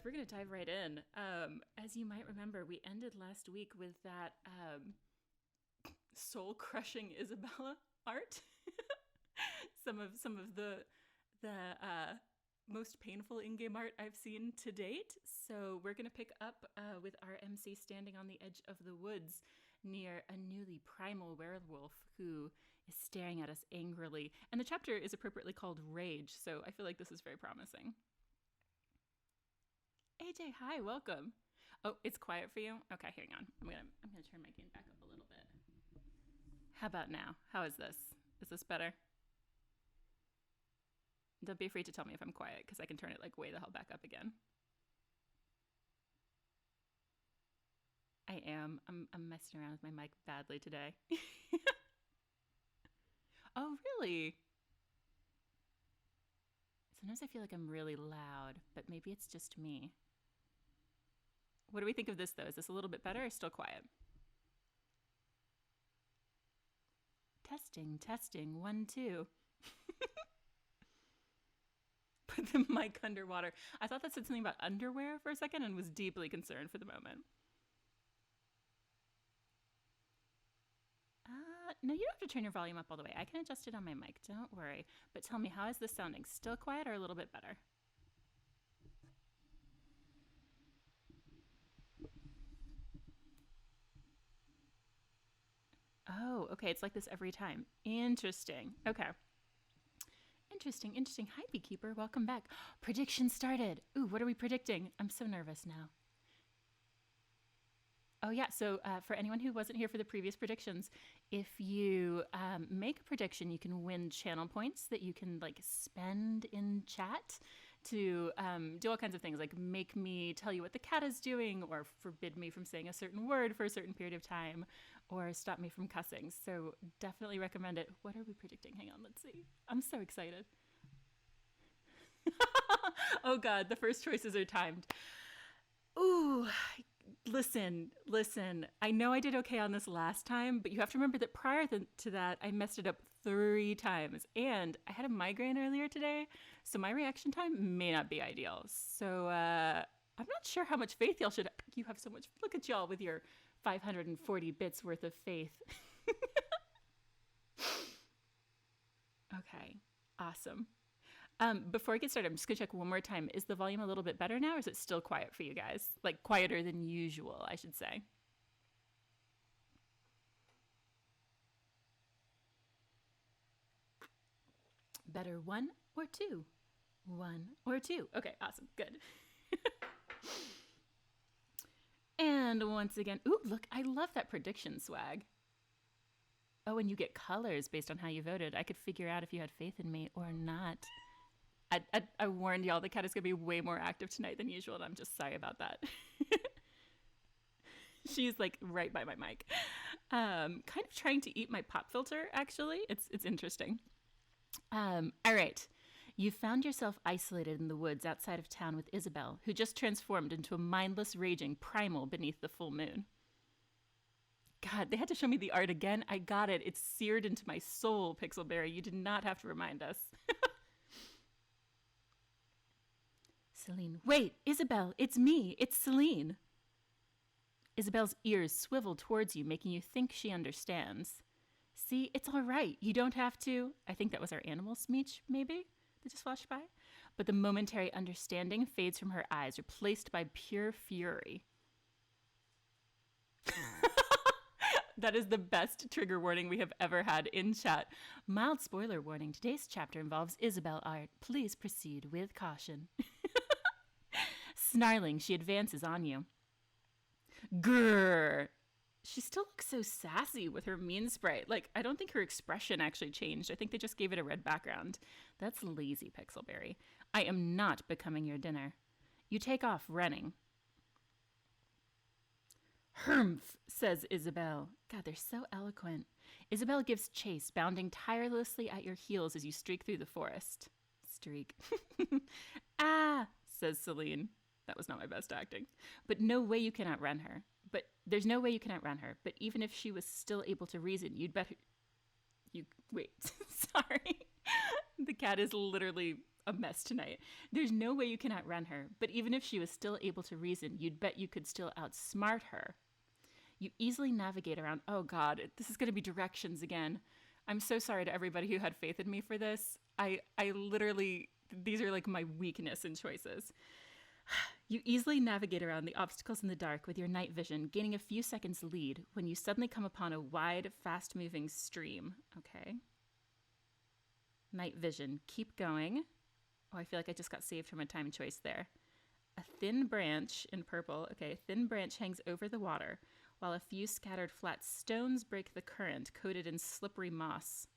we're going to dive right in. As you might remember, we ended last week with that soul-crushing Isabella art. some of the most painful in-game art I've seen to date. So we're going to pick up with our MC standing on the edge of the woods near a newly primal werewolf who is staring at us angrily. And the chapter is appropriately called Rage, so I feel like this is very promising. AJ, hi, welcome. Oh, it's quiet for you? Okay, hang on. I'm gonna turn my gain back up a little bit. How about now? How is this? Is this better? Don't be afraid to tell me if I'm quiet, because I can turn it like way the hell back up again. I am. I'm messing around with my mic badly today. Oh, really? Sometimes I feel like I'm really loud, but maybe it's just me. What do we think of this, though? Is this a little bit better or still quiet? Testing, 1, 2. Put the mic underwater. I thought that said something about underwear for a second and was deeply concerned for the moment. No, you don't have to turn your volume up all the way. I can adjust it on my mic. Don't worry. But tell me, how is this sounding? Still quiet or a little bit better? Oh, okay. It's like this every time. Interesting. Okay. Interesting. Hi, Beekeeper. Welcome back. Prediction started. Ooh, what are we predicting? I'm so nervous now. Oh, yeah. So for anyone who wasn't here for the previous predictions, if you make a prediction, you can win channel points that you can like spend in chat to do all kinds of things, like make me tell you what the cat is doing, or forbid me from saying a certain word for a certain period of time, or stop me from cussing. So definitely recommend it. What are we predicting? Hang on, let's see. I'm so excited. Oh, God, the first choices are timed. Ooh, listen. I know I did okay on this last time, but you have to remember that prior to that, I messed it up 3 times. And I had a migraine earlier today, so my reaction time may not be ideal. So I'm not sure how much faith y'all should have. You have so much. Look at y'all with your 540 bits worth of faith. Okay, awesome. Before I get started, I'm just gonna check one more time. Is the volume a little bit better now, or is it still quiet for you guys? Like quieter than usual, I should say. Better 1 or 2? 1 or 2. Okay, awesome, good. And once again, ooh, look, I love that prediction swag. Oh, and you get colors based on how you voted. I could figure out if you had faith in me or not. I warned y'all the cat is going to be way more active tonight than usual, and I'm just sorry about that. She's like right by my mic. Kind of trying to eat my pop filter, actually. It's interesting. All right. You found yourself isolated in the woods outside of town with Isabel, who just transformed into a mindless, raging primal beneath the full moon. God, they had to show me the art again. I got it. It's seared into my soul, Pixelberry. You did not have to remind us. Celine, wait, Isabel, it's me. It's Celine. Isabel's ears swivel towards you, making you think she understands. See, it's all right. You don't have to. I think that was our animal speech, maybe, that just flashed by. But the momentary understanding fades from her eyes, replaced by pure fury. That is the best trigger warning we have ever had in chat. Mild spoiler warning. Today's chapter involves Isabel art. Please proceed with caution. Snarling, she advances on you. Grrr. She still looks so sassy with her mean sprite. Like, I don't think her expression actually changed. I think they just gave it a red background. That's lazy, Pixelberry. I am not becoming your dinner. You take off running. Humph, says Isabel. God, they're so eloquent. Isabel gives chase, bounding tirelessly at your heels as you streak through the forest. Streak. Ah, says Celine. That was not my best acting. But no way you can outrun her. But there's no way you can outrun her. But even if she was still able to reason, you'd better... Wait, sorry. The cat is literally a mess tonight. There's no way you can outrun her, but even if she was still able to reason, you'd bet you could still outsmart her. You easily navigate around. Oh God, this is going to be directions again. I'm so sorry to everybody who had faith in me for this. I literally, these are like my weakness in choices. You easily navigate around the obstacles in the dark with your night vision, gaining a few seconds lead when you suddenly come upon a wide, fast-moving stream. Okay. Night vision. Keep going. Oh, I feel like I just got saved from a time choice there. A thin branch in purple. Okay, a thin branch hangs over the water, while a few scattered flat stones break the current, coated in slippery moss.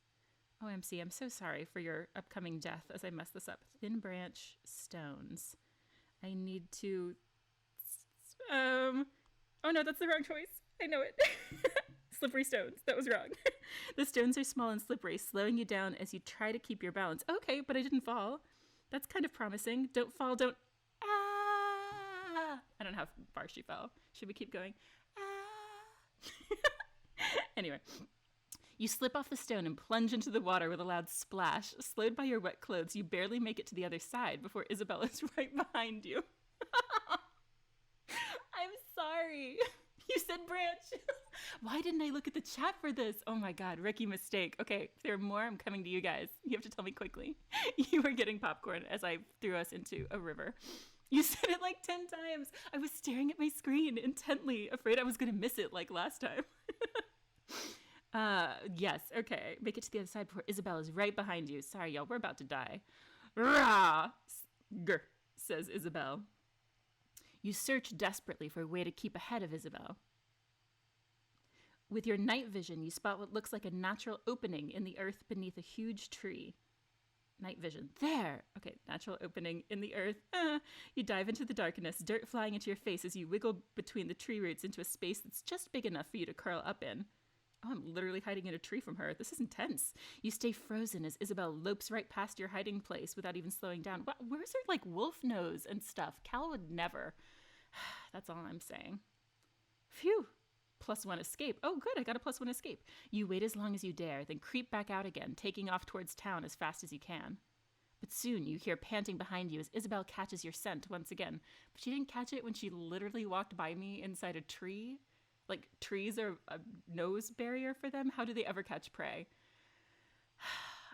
OMC, I'm so sorry for your upcoming death as I mess this up. Thin branch, stones. I need to... Oh no, that's the wrong choice. I know it. Slippery stones. That was wrong. The stones are small and slippery, slowing you down as you try to keep your balance. Okay, but I didn't fall. That's kind of promising. Don't fall, don't... Ah! I don't know how far she fell. Should we keep going? Ah! Anyway. You slip off the stone and plunge into the water with a loud splash. Slowed by your wet clothes, you barely make it to the other side before Isabel is right behind you. I'm sorry. You said branch. Why didn't I look at the chat for this? Oh my God, rookie mistake. Okay, if there are more, I'm coming to you guys. You have to tell me quickly. You were getting popcorn as I threw us into a river. You said it like 10 times. I was staring at my screen intently, afraid I was going to miss it like last time. Yes, okay. Make it to the other side before Isabel is right behind you. Sorry, y'all, we're about to die. Rah! Grr, says Isabel. You search desperately for a way to keep ahead of Isabel. With your night vision, you spot what looks like a natural opening in the earth beneath a huge tree. Night vision. There! Okay, natural opening in the earth. You dive into the darkness, dirt flying into your face as you wiggle between the tree roots into a space that's just big enough for you to curl up in. Oh, I'm literally hiding in a tree from her. This is intense. You stay frozen as Isabel lopes right past your hiding place without even slowing down. Where's her, like, wolf nose and stuff? Cal would never. That's all I'm saying. Phew. +1 escape. Oh, good. I got a +1 escape. You wait as long as you dare, then creep back out again, taking off towards town as fast as you can. But soon you hear panting behind you as Isabel catches your scent once again. But she didn't catch it when she literally walked by me inside a tree. Like, trees are a nose barrier for them? How do they ever catch prey?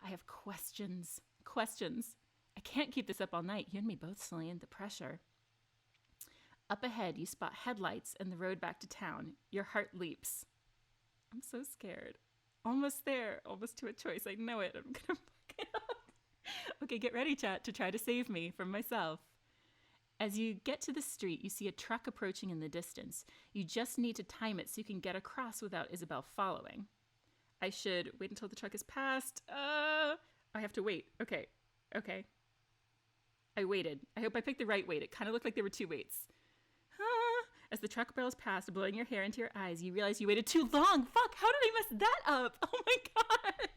I have questions. Questions. I can't keep this up all night. You and me both, Celine. The pressure. Up ahead, you spot headlights and the road back to town. Your heart leaps. I'm so scared. Almost there. Almost to a choice. I know it. I'm gonna fuck it up. Okay, get ready, chat, to try to save me from myself. As you get to the street, you see a truck approaching in the distance. You just need to time it so you can get across without Isabel following. I should wait until the truck is passed. I have to wait. Okay. I waited. I hope I picked the right wait. It kind of looked like there were 2 waits. As the truck barrels past, blowing your hair into your eyes, you realize you waited too long. Fuck, how did I mess that up? Oh my God.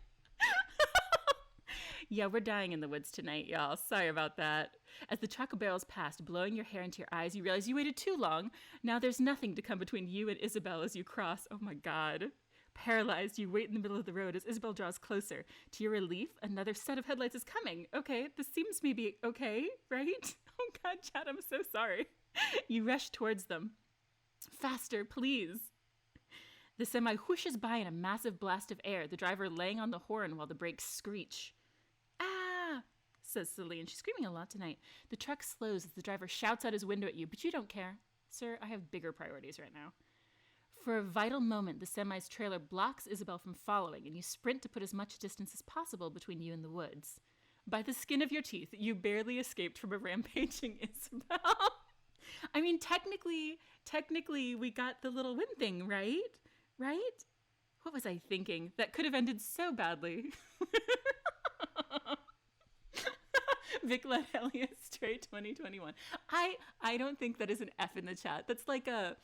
Yeah, we're dying in the woods tonight, y'all. Sorry about that. As the truck barrels past, blowing your hair into your eyes, you realize you waited too long. Now there's nothing to come between you and Isabel as you cross. Oh my God. Paralyzed, you wait in the middle of the road as Isabel draws closer. To your relief, another set of headlights is coming. Okay, this seems maybe okay, right? Oh God, Chad, I'm so sorry. You rush towards them. Faster, please. The semi whooshes by in a massive blast of air, the driver laying on the horn while the brakes screech. Ah, says Celine. She's screaming a lot tonight. The truck slows as the driver shouts out his window at you, but you don't care. Sir, I have bigger priorities right now. For a vital moment, the semi's trailer blocks Isabel from following, and you sprint to put as much distance as possible between you and the woods. By the skin of your teeth, you barely escaped from a rampaging Isabel. I mean, technically, we got the little win thing, right? Right? What was I thinking? That could have ended so badly. Vic let Elliot stray 2021. I don't think that is an F in the chat. That's like a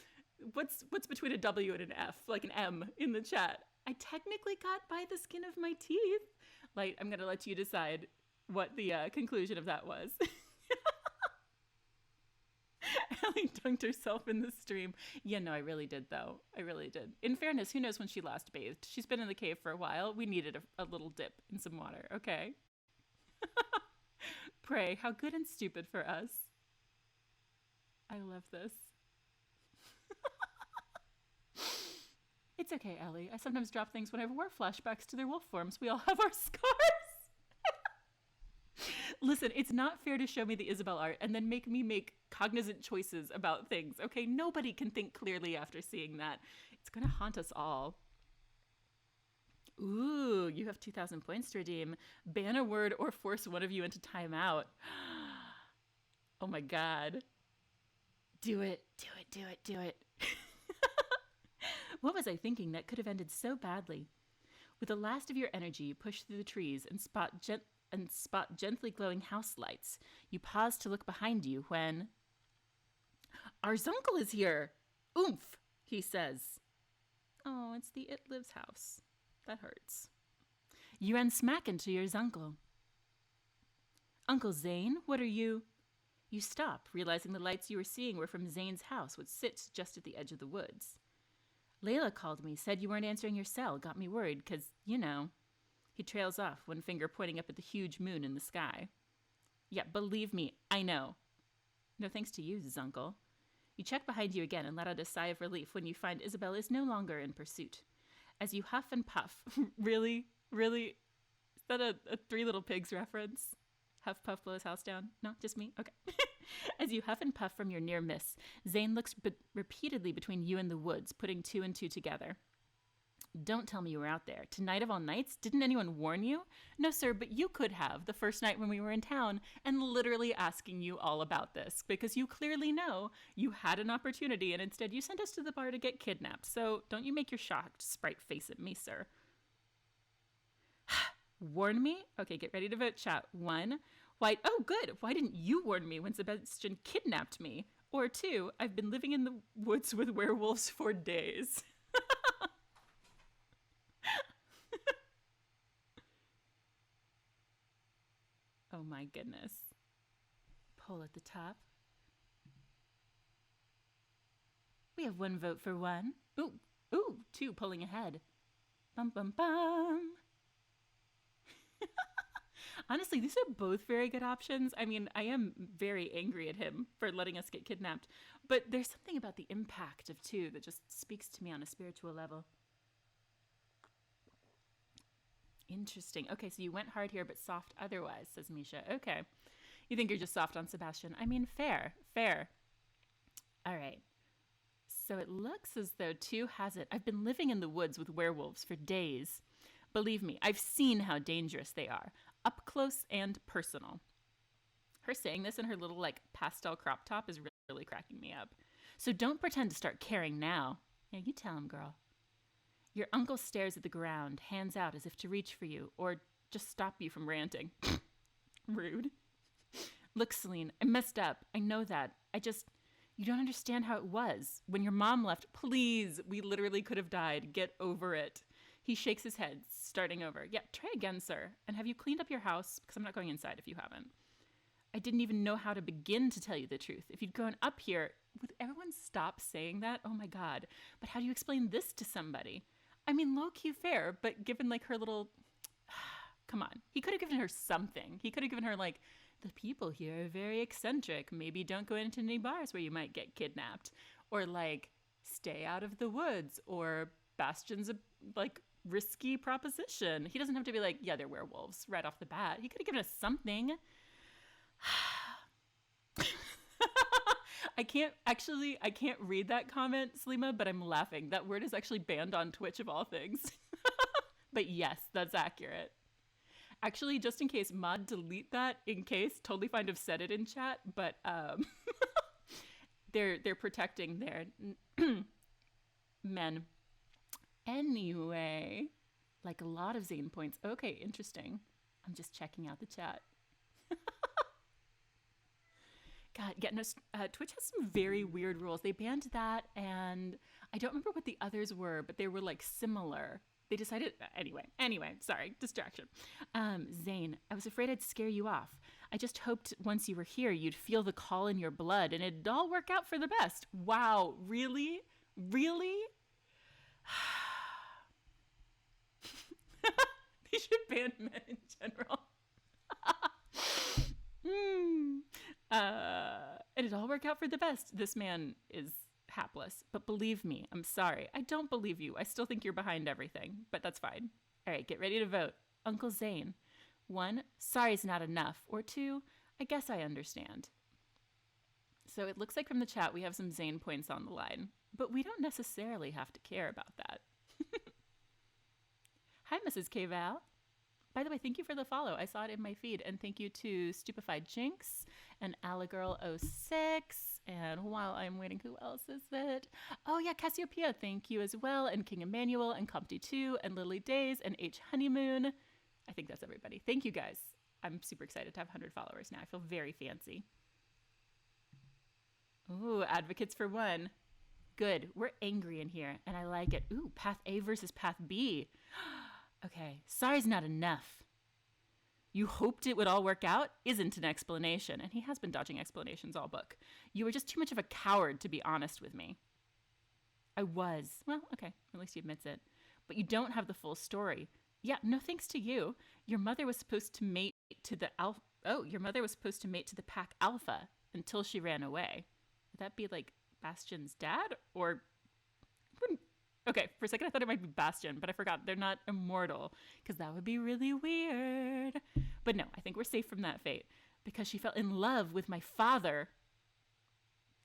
what's between a W and an F, like an M in the chat. I technically got by the skin of my teeth. Like, I'm gonna let you decide what the conclusion of that was. Ellie dunked herself in the stream. Yeah, no, I really did, though. I really did. In fairness, who knows when she last bathed? She's been in the cave for a while. We needed a little dip in some water, okay? Pray, how good and stupid for us. I love this. It's okay, Ellie. I sometimes drop things when I have war flashbacks to their wolf forms. We all have our scars. Listen, it's not fair to show me the Isabel art and then make me make cognizant choices about things, okay? Nobody can think clearly after seeing that. It's gonna haunt us all. Ooh, you have 2,000 points to redeem. Ban a word or force one of you into timeout. Oh my god. Do it, do it, do it, do it. What was I thinking that could have ended so badly? With the last of your energy, you push through the trees and spot gently glowing house lights. You pause to look behind you when... Our Zunkel is here! Oomph! He says. Oh, it's the It Lives house. That hurts. You ran smack into your Zunkel. Uncle Zane, what are you... You stop, realizing the lights you were seeing were from Zane's house, which sits just at the edge of the woods. Layla called me, said you weren't answering your cell, got me worried, 'cause, you know... He trails off, one finger pointing up at the huge moon in the sky. Yeah, believe me, I know. No thanks to you, Zunkel. You check behind you again and let out a sigh of relief when you find Isabel is no longer in pursuit. As you huff and puff... Really? Really? Is that a Three Little Pigs reference? Huff, puff, blow his house down? No, just me? Okay. As you huff and puff from your near miss, Zane looks repeatedly between you and the woods, putting two and two together. Don't tell me you were out there. Tonight of all nights? Didn't anyone warn you? No, sir, but you could have the first night when we were in town and literally asking you all about this because you clearly know you had an opportunity and instead you sent us to the bar to get kidnapped. So don't you make your shocked sprite face at me, sir. Warn me? Okay, get ready to vote, chat. 1, why? Oh, good. Why didn't you warn me when Sebastian kidnapped me? Or 2, I've been living in the woods with werewolves for days. Oh my goodness. Poll at the top. We have 1 vote for 1. Ooh, 2 pulling ahead. Bum, bum, bum. Honestly, these are both very good options. I mean, I am very angry at him for letting us get kidnapped, but there's something about the impact of 2 that just speaks to me on a spiritual level. Interesting. Okay, so you went hard here, but soft otherwise, says Misha. Okay. You think you're just soft on Sebastian. I mean, fair. All right. So it looks as though 2 has it. I've been living in the woods with werewolves for days. Believe me, I've seen how dangerous they are. Up close and personal. Her saying this in her little, pastel crop top is really cracking me up. So don't pretend to start caring now. Yeah, you tell him, girl. Your uncle stares at the ground, hands out as if to reach for you, or just stop you from ranting. Rude. Look, Celine, I messed up. I know that. You don't understand how it was. When your mom left, please, we literally could have died. Get over it. He shakes his head, starting over. Yeah, try again, sir. And have you cleaned up your house? Because I'm not going inside if you haven't. I didn't even know how to begin to tell you the truth. If you'd grown up here, would everyone stop saying that? Oh my God. But how do you explain this to somebody? I mean, low-key fair, but given her little... Come on. He could have given her something. He could have given her the people here are very eccentric. Maybe don't go into any bars where you might get kidnapped. Or stay out of the woods. Or Bastion's a risky proposition. He doesn't have to be yeah, they're werewolves right off the bat. He could have given us something. I can't read that comment, Slima, but I'm laughing. That word is actually banned on Twitch of all things. But yes, that's accurate. Actually, just in case, mod delete that in case. Totally fine to have said it in chat, but they're protecting their men. Anyway, a lot of Zane points. Okay, interesting. I'm just checking out the chat. God, yeah, no, Twitch has some very weird rules. They banned that, and I don't remember what the others were, but they were similar. They decided, anyway, sorry, distraction. Zane, I was afraid I'd scare you off. I just hoped once you were here, you'd feel the call in your blood, and it'd all work out for the best. Wow, really? Really? They should ban men in general. Mm. And it all worked out for the best. This man is hapless. But believe me, I'm sorry. I don't believe you. I still think you're behind everything, but that's fine. All right, get ready to vote. Uncle Zane. 1, sorry's not enough. Or 2, I guess I understand. So it looks like from the chat we have some Zane points on the line, but we don't necessarily have to care about that. Hi, Mrs. K. Val. By the way, thank you for the follow. I saw it in my feed. And thank you to Stupefied Jinx and Allagirl06. And while I'm waiting, who else is it? Oh, yeah, Cassiopeia, thank you as well. And King Emmanuel and Compty2 and Lily Days and H Honeymoon. I think that's everybody. Thank you, guys. I'm super excited to have 100 followers now. I feel very fancy. Ooh, advocates for 1. Good. We're angry in here, and I like it. Ooh, path A versus path B. Okay, sorry's not enough. You hoped it would all work out isn't an explanation, and he has been dodging explanations all book. You were just too much of a coward to be honest with me. I was. Well, okay, at least he admits it. But you don't have the full story. Yeah, no thanks to you. Your mother was supposed to mate to the alpha. Oh, your mother was supposed to mate to the pack alpha until she ran away. Would that be like Bastion's dad? Or okay, for a second I thought it might be Bastion, but I forgot they're not immortal, because that would be really weird. But no, I think we're safe from that fate, because she fell in love with my father.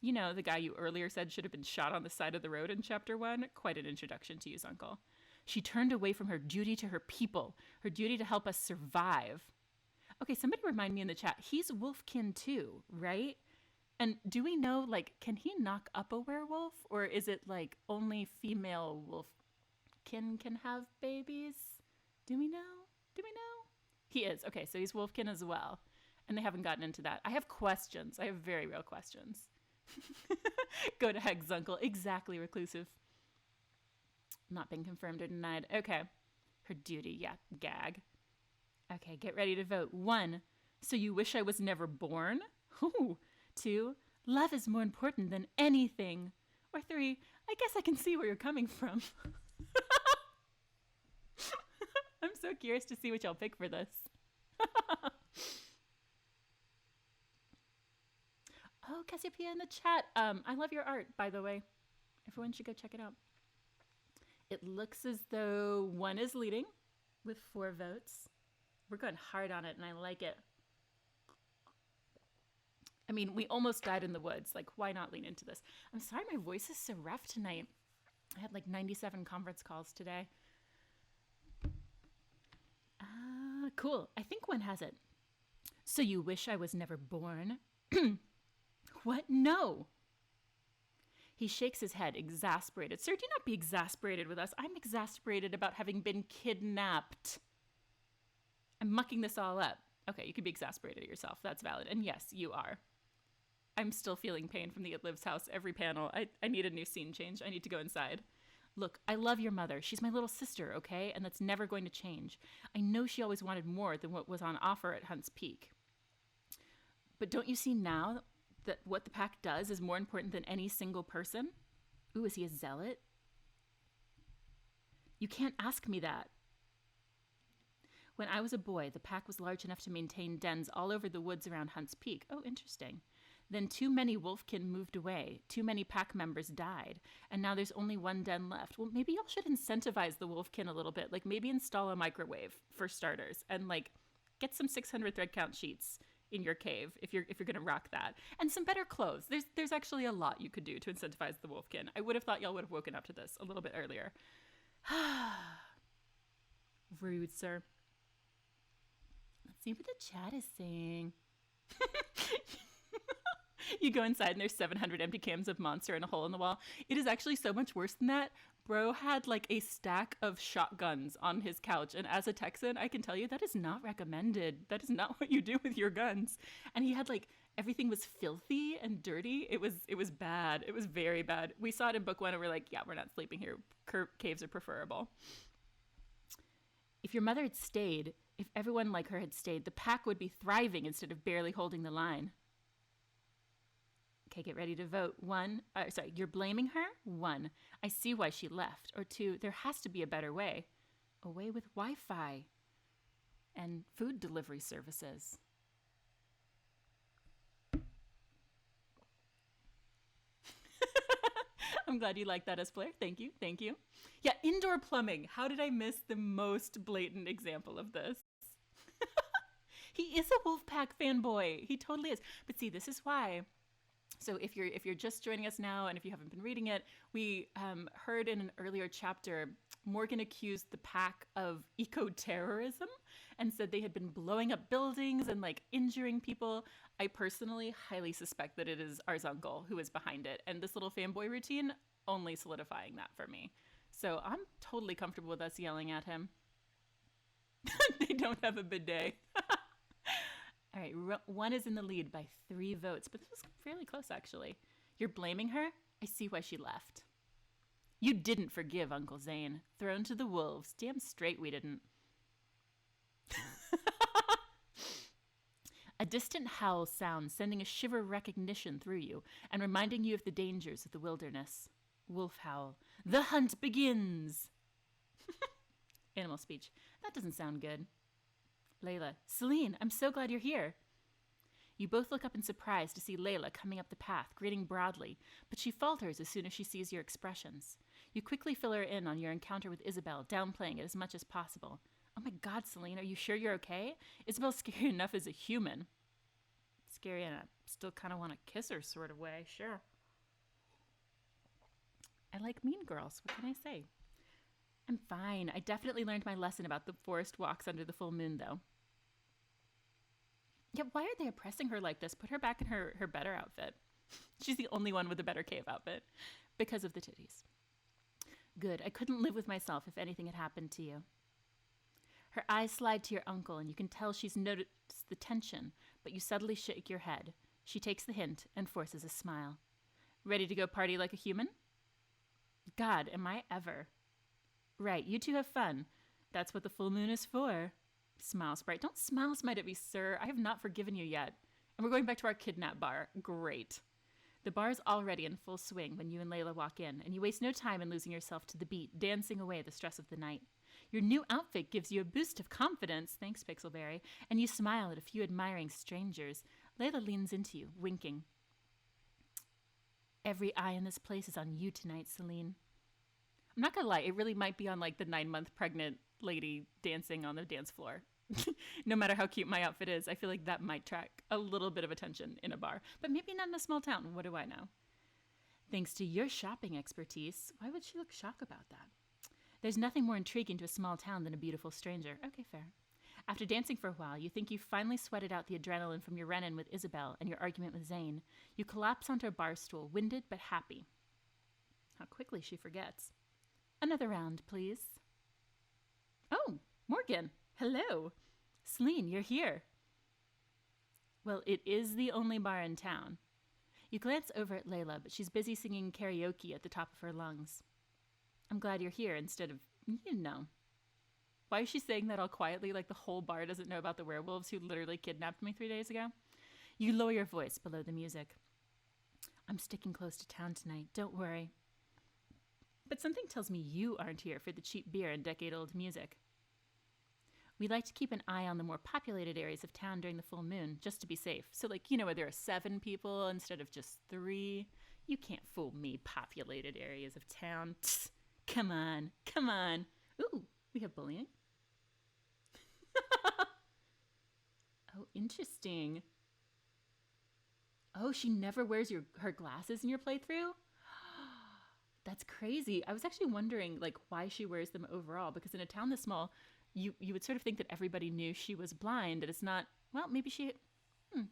You know, the guy you earlier said should have been shot on the side of the road in chapter 1. Quite an introduction to use, Uncle. She turned away from her duty to her people, her duty to help us survive. Okay, somebody remind me in the chat, he's Wolfkin too, right? And do we know, like, can he knock up a werewolf? Or is it, like, only female wolfkin can have babies? Do we know? Do we know? He is. Okay, so he's wolfkin as well. And they haven't gotten into that. I have questions. I have very real questions. Go to Hex, Uncle. Exactly, reclusive. Not been confirmed or denied. Okay. Her duty. Yeah, gag. Okay, get ready to vote. 1, so you wish I was never born? Ooh. 2, love is more important than anything. Or 3, I guess I can see where you're coming from. I'm so curious to see what y'all pick for this. Oh, Cassiopeia in the chat. I love your art, by the way. Everyone should go check it out. It looks as though 1 is leading with 4 votes. We're going hard on it, and I like it. I mean, we almost died in the woods. Like, why not lean into this? I'm sorry my voice is so rough tonight. I had like 97 conference calls today. Cool. I think 1 has it. So you wish I was never born? What? No. He shakes his head, exasperated. Sir, do not be exasperated with us. I'm exasperated about having been kidnapped. I'm mucking this all up. Okay, you can be exasperated at yourself. That's valid. And yes, you are. I'm still feeling pain from the It Lives house every panel. I need a new scene change. I need to go inside. Look, I love your mother. She's my little sister, okay? And that's never going to change. I know she always wanted more than what was on offer at Hunt's Peak. But don't you see now that what the pack does is more important than any single person? Ooh, is he a zealot? You can't ask me that. When I was a boy, the pack was large enough to maintain dens all over the woods around Hunt's Peak. Oh, interesting. Then too many wolfkin moved away. Too many pack members died. And now there's only 1 den left. Well, maybe y'all should incentivize the wolfkin a little bit. Like, maybe install a microwave for starters. And, like, get some 600 thread count sheets in your cave if you're gonna rock that. And some better clothes. There's actually a lot you could do to incentivize the wolfkin. I would have thought y'all would have woken up to this a little bit earlier. Rude, sir. Let's see what the chat is saying. You go inside and there's 700 empty cans of Monster and a hole in the wall. It is actually so much worse than that. Bro had like a stack of shotguns on his couch. And as a Texan, I can tell you that is not recommended. That is not what you do with your guns. And he had like, everything was filthy and dirty. It was bad. It was very bad. We saw it in book 1 and we're like, yeah, we're not sleeping here. Caves are preferable. If your mother had stayed, if everyone like her had stayed, the pack would be thriving instead of barely holding the line. Okay, get ready to vote. 1, sorry, you're blaming her? 1, I see why she left. Or 2, there has to be a better way. A way with Wi-Fi and food delivery services. I'm glad you like that as Blair. Thank you. Thank you. Yeah, indoor plumbing. How did I miss the most blatant example of this? He is a Wolfpack fanboy. He totally is. But see, this is why. So if you're just joining us now, and if you haven't been reading it, we heard in an earlier chapter Morgan accused the pack of eco-terrorism and said they had been blowing up buildings and like injuring people. I personally highly suspect that it is Arzuncle who is behind it, and this little fanboy routine only solidifying that for me. So I'm totally comfortable with us yelling at him. They don't have a bidet. All right, one is in the lead by 3 votes, but this was fairly close, actually. You're blaming her? I see why she left. You didn't forgive Uncle Zane. Thrown to the wolves. Damn straight we didn't. A distant howl sounds, sending a shiver of recognition through you and reminding you of the dangers of the wilderness. Wolf howl. The hunt begins! Animal speech. That doesn't sound good. Layla. Celine, I'm so glad you're here. You both look up in surprise to see Layla coming up the path, grinning broadly, but she falters as soon as she sees your expressions. You quickly fill her in on your encounter with Isabel, downplaying it as much as possible. Oh my god, Celine, are you sure you're okay? Isabel's scary enough as a human. Scary and I still kind of want to kiss her sort of way, sure. I like mean girls, what can I say? I'm fine. I definitely learned my lesson about the forest walks under the full moon, though. Yeah, why are they oppressing her like this? Put her back in her better outfit. She's the only one with a better cave outfit. Because of the titties. Good. I couldn't live with myself if anything had happened to you. Her eyes slide to your uncle, and you can tell she's noticed the tension, but you subtly shake your head. She takes the hint and forces a smile. Ready to go party like a human? God, am I ever. Right, you two have fun. That's what the full moon is for. Smile, Sprite. Don't smile smite at me, sir. I have not forgiven you yet. And we're going back to our kidnap bar. Great. The bar is already in full swing when you and Layla walk in, and you waste no time in losing yourself to the beat, dancing away the stress of the night. Your new outfit gives you a boost of confidence, thanks Pixelberry, and you smile at a few admiring strangers. Layla leans into you, winking. Every eye in this place is on you tonight, Celine. I'm not gonna lie, it really might be on like the 9-month pregnant lady dancing on the dance floor. No matter how cute my outfit is, I feel like that might attract a little bit of attention in a bar. But maybe not in a small town, what do I know? Thanks to your shopping expertise, why would she look shocked about that? There's nothing more intriguing to a small town than a beautiful stranger. Okay, fair. After dancing for a while, you think you've finally sweated out the adrenaline from your run-in with Isabel and your argument with Zane. You collapse onto a bar stool, winded but happy. How quickly she forgets. Another round, please. Oh, Morgan. Hello. Celine, you're here. Well, it is the only bar in town. You glance over at Layla, but she's busy singing karaoke at the top of her lungs. I'm glad you're here instead of, you know. Why is she saying that all quietly like the whole bar doesn't know about the werewolves who literally kidnapped me 3 days ago? You lower your voice below the music. I'm sticking close to town tonight, don't worry. But something tells me you aren't here for the cheap beer and decade-old music. We like to keep an eye on the more populated areas of town during the full moon, just to be safe. So, like, you know, where there are 7 people instead of just 3. You can't fool me, populated areas of town. Tss, come on, come on. Ooh, we have bullying. Oh, interesting. Oh, she never wears her glasses in your playthrough? That's crazy. I was actually wondering, like, why she wears them overall, because in a town this small, you would sort of think that everybody knew she was blind, and it's not, well, maybe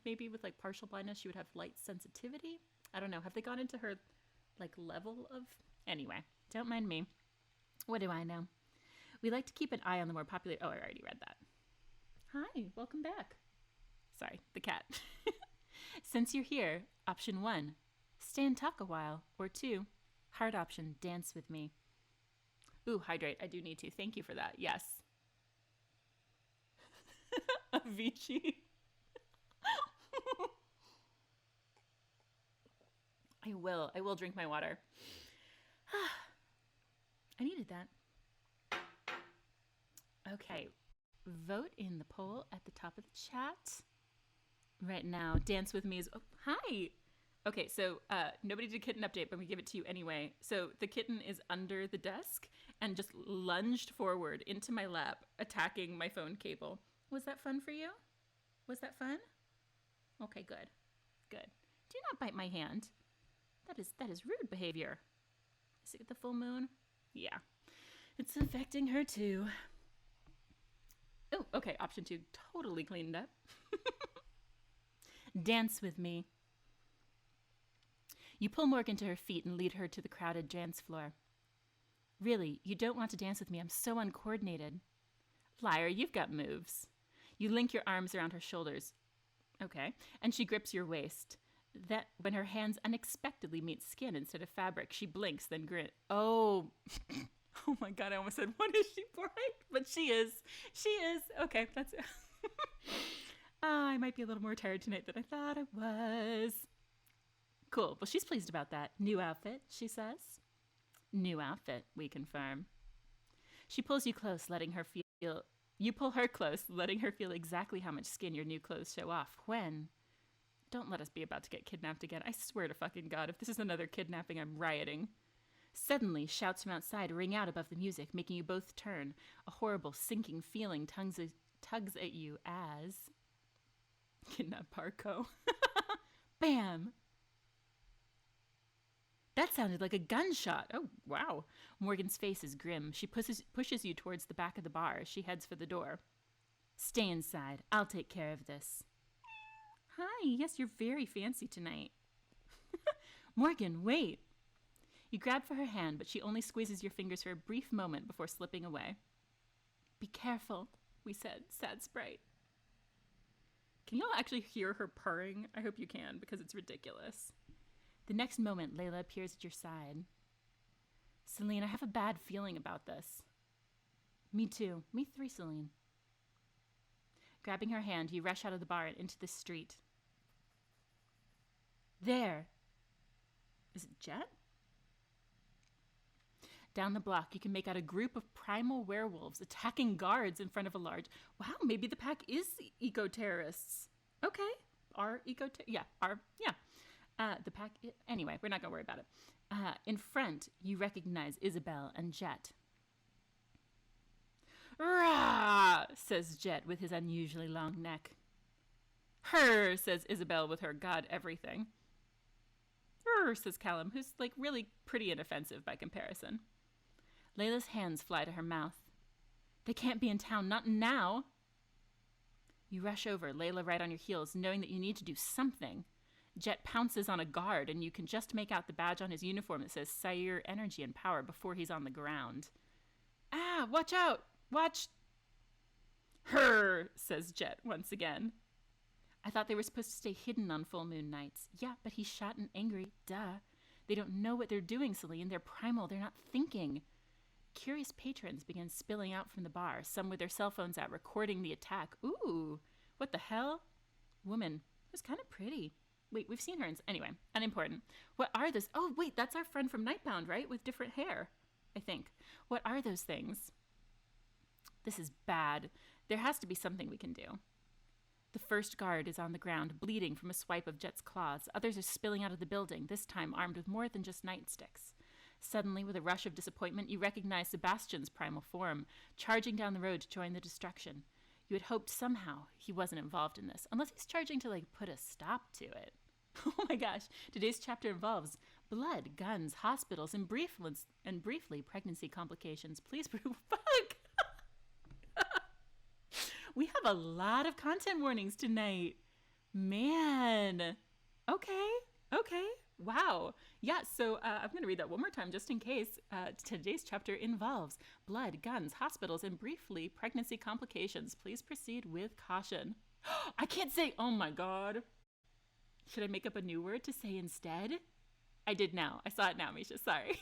maybe with, like, partial blindness, she would have light sensitivity? I don't know. Have they gone into her, like, level of... Anyway, don't mind me. What do I know? We like to keep an eye on the more popular... Oh, I already read that. Hi, welcome back. Sorry, the cat. Since you're here, option 1, stay and talk a while, or 2, hard option, dance with me. Ooh, hydrate. I do need to. Thank you for that. Yes. Avicii. I will drink my water. I needed that. Okay. Vote in the poll at the top of the chat. Right now, dance with me is... Oh, hi. Okay, so nobody did kitten update, but we give it to you anyway. So the kitten is under the desk and just lunged forward into my lap, attacking my phone cable. Was that fun for you? Was that fun? Okay, good. Good. Do not bite my hand. That is rude behavior. Is it the full moon? Yeah. It's affecting her too. Oh, okay, option 2 totally cleaned up. Dance with me. You pull Morgan to her feet and lead her to the crowded dance floor. Really, you don't want to dance with me. I'm so uncoordinated. Liar, you've got moves. You link your arms around her shoulders. Okay. And she grips your waist. That when her hands unexpectedly meet skin instead of fabric, she blinks, then grins. Oh. Oh my God, I almost said, what is she blind? But she is. She is. Okay, that's it. I might be a little more tired tonight than I thought I was. Cool. Well, she's pleased about that. New outfit, she says. New outfit, we confirm. She pulls you close, letting her feel... You pull her close, letting her feel exactly how much skin your new clothes show off. When? Don't let us be about to get kidnapped again. I swear to fucking God, if this is another kidnapping, I'm rioting. Suddenly, shouts from outside ring out above the music, making you both turn. A horrible, sinking feeling tugs at you as... Kidnap Parco. Bam! That sounded like a gunshot. Oh, wow. Morgan's face is grim. She pushes you towards the back of the bar as she heads for the door. Stay inside. I'll take care of this. Hi. Yes, you're very fancy tonight. Morgan, wait. You grab for her hand, but she only squeezes your fingers for a brief moment before slipping away. Be careful, we said, sad sprite. Can y'all actually hear her purring? I hope you can, because it's ridiculous. The next moment, Layla appears at your side. Celine, I have a bad feeling about this. Me too. Me three, Celine. Grabbing her hand, you rush out of the bar and into the street. There. Is it Jet? Down the block, you can make out a group of primal werewolves attacking guards in front of a large... Wow, maybe the pack is eco-terrorists. Okay. The pack... Anyway, we're not going to worry about it. In front, you recognize Isabel and Jet. Rah! Says Jet with his unusually long neck. Her, says Isabel with her God everything. Her, says Callum, who's like really pretty inoffensive by comparison. Layla's hands fly to her mouth. They can't be in town, not now. You rush over, Layla right on your heels, knowing that you need to do something. Jet pounces on a guard, and you can just make out the badge on his uniform that says Sire Energy and Power before he's on the ground. Ah, watch out! Watch! Her, says Jet once again. I thought they were supposed to stay hidden on full moon nights. Yeah, but he's shot and angry. Duh. They don't know what they're doing, Celine. They're primal. They're not thinking. Curious patrons began spilling out from the bar, some with their cell phones out recording the attack. Ooh, what the hell? Woman who's kind of pretty. Wait, we've seen her. Anyway, unimportant. What are those? Oh, wait, that's our friend from Nightbound, right? With different hair, I think. What are those things? This is bad. There has to be something we can do. The first guard is on the ground, bleeding from a swipe of Jet's claws. Others are spilling out of the building, this time armed with more than just nightsticks. Suddenly, with a rush of disappointment, you recognize Sebastian's primal form, charging down the road to join the destruction. You had hoped somehow he wasn't involved in this, unless he's charging to, put a stop to it. Oh my gosh, today's chapter involves blood, guns, hospitals, and briefly, pregnancy complications. Please prove... Fuck! We have a lot of content warnings tonight. Man. Okay. Wow. Yeah, so I'm going to read that one more time just in case. Today's chapter involves blood, guns, hospitals, and briefly, pregnancy complications. Please proceed with caution. I can't say, oh my God. Should I make up a new word to say instead? I did now. I saw it now, Misha. Sorry.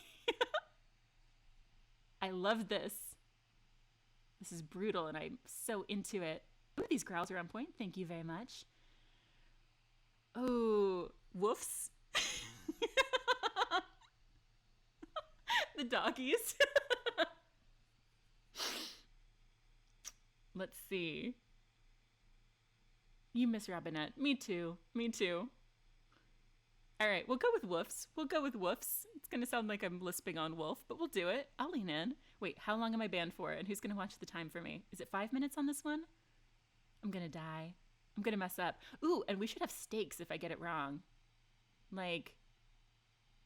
I love this. This is brutal, and I'm so into it. Ooh, these growls are on point. Thank you very much. Oh, woofs. The doggies. Let's see. You miss Robinette. Me too. All right, we'll go with woofs. We'll go with woofs. It's going to sound like I'm lisping on wolf, but we'll do it. I'll lean in. Wait, how long am I banned for? And who's going to watch the time for me? Is it 5 minutes on this one? I'm going to die. I'm going to mess up. Ooh, and we should have stakes if I get it wrong. Like,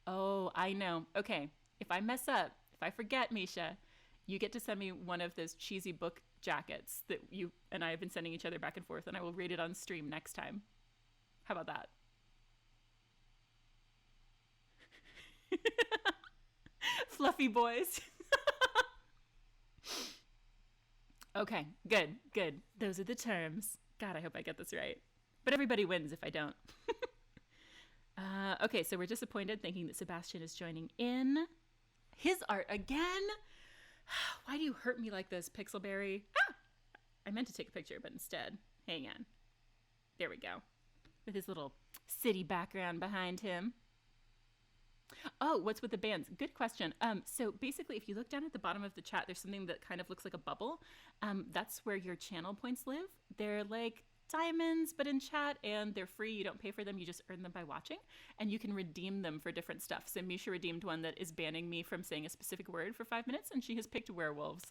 oh, I know. Okay, if I mess up, if I forget, Misha, you get to send me one of those cheesy book jackets that you and I have been sending each other back and forth, and I will read it on stream next time. How about that? Fluffy boys. Okay, good, good. Those are the terms. God, I hope I get this right. But everybody wins if I don't. Okay, so we're disappointed thinking that Sebastian is joining in. His art again? Why do you hurt me like this, Pixelberry? Ah! I meant to take a picture, but instead, hang on. There we go. With his little city background behind him. Oh, what's with the bands? Good question. So basically, if you look down at the bottom of the chat, there's something that kind of looks like a bubble. That's where your channel points live. They're like diamonds, but in chat, and they're free. You don't pay for them. You just earn them by watching, and you can redeem them for different stuff. So Misha redeemed one that is banning me from saying a specific word for 5 minutes, and she has picked werewolves.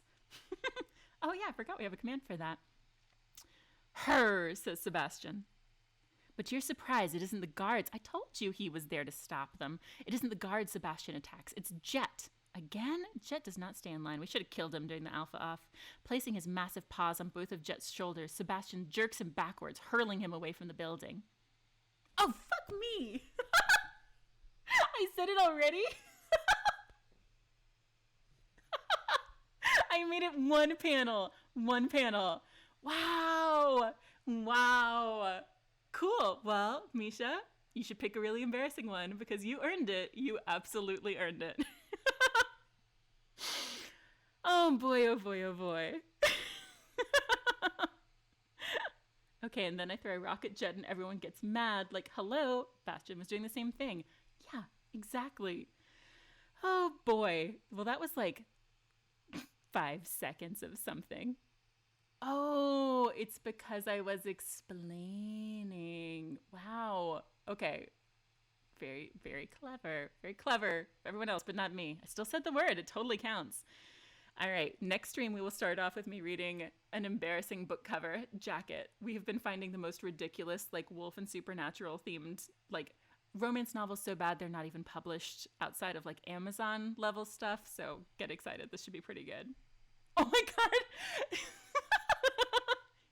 Oh yeah, I forgot we have a command for that. Her, says Sebastian. But you're surprised it isn't the guards. I told you he was there to stop them. It isn't the guards Sebastian attacks. It's Jet. Again? Jet does not stay in line. We should have killed him during the alpha off. Placing his massive paws on both of Jet's shoulders, Sebastian jerks him backwards, hurling him away from the building. Oh, fuck me! I said it already? I made it one panel. One panel. Wow. Wow. Cool. Well, Misha, you should pick a really embarrassing one because you earned it. You absolutely earned it. Oh boy, oh boy, oh boy. Okay, and then I throw a rocket jet and everyone gets mad. Like, hello, Bastion was doing the same thing. Yeah, exactly. Oh boy. Well, that was like 5 seconds of something. Oh, it's because I was explaining. Wow. Okay. Very, very clever. Very clever. Everyone else, but not me. I still said the word. It totally counts. All right. Next stream, we will start off with me reading an embarrassing book cover jacket. We have been finding the most ridiculous, like, wolf and supernatural themed, like, romance novels so bad they're not even published outside of, like, Amazon level stuff. So get excited. This should be pretty good. Oh my God.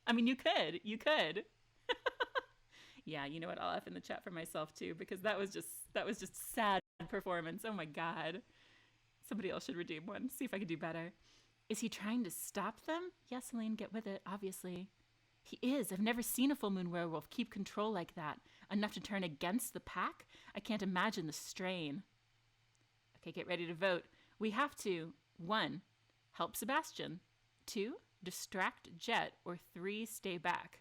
I mean, you could. Yeah, you know what? I'll F in the chat for myself too, because that was just sad performance. Oh my God. Somebody else should redeem one. See if I can do better. Is he trying to stop them? Yes, Elaine, get with it, obviously. He is. I've never seen a full moon werewolf keep control like that. Enough to turn against the pack? I can't imagine the strain. Okay, get ready to vote. We have to 1. Help Sebastian. 2. Distract Jet, or 3. Stay back.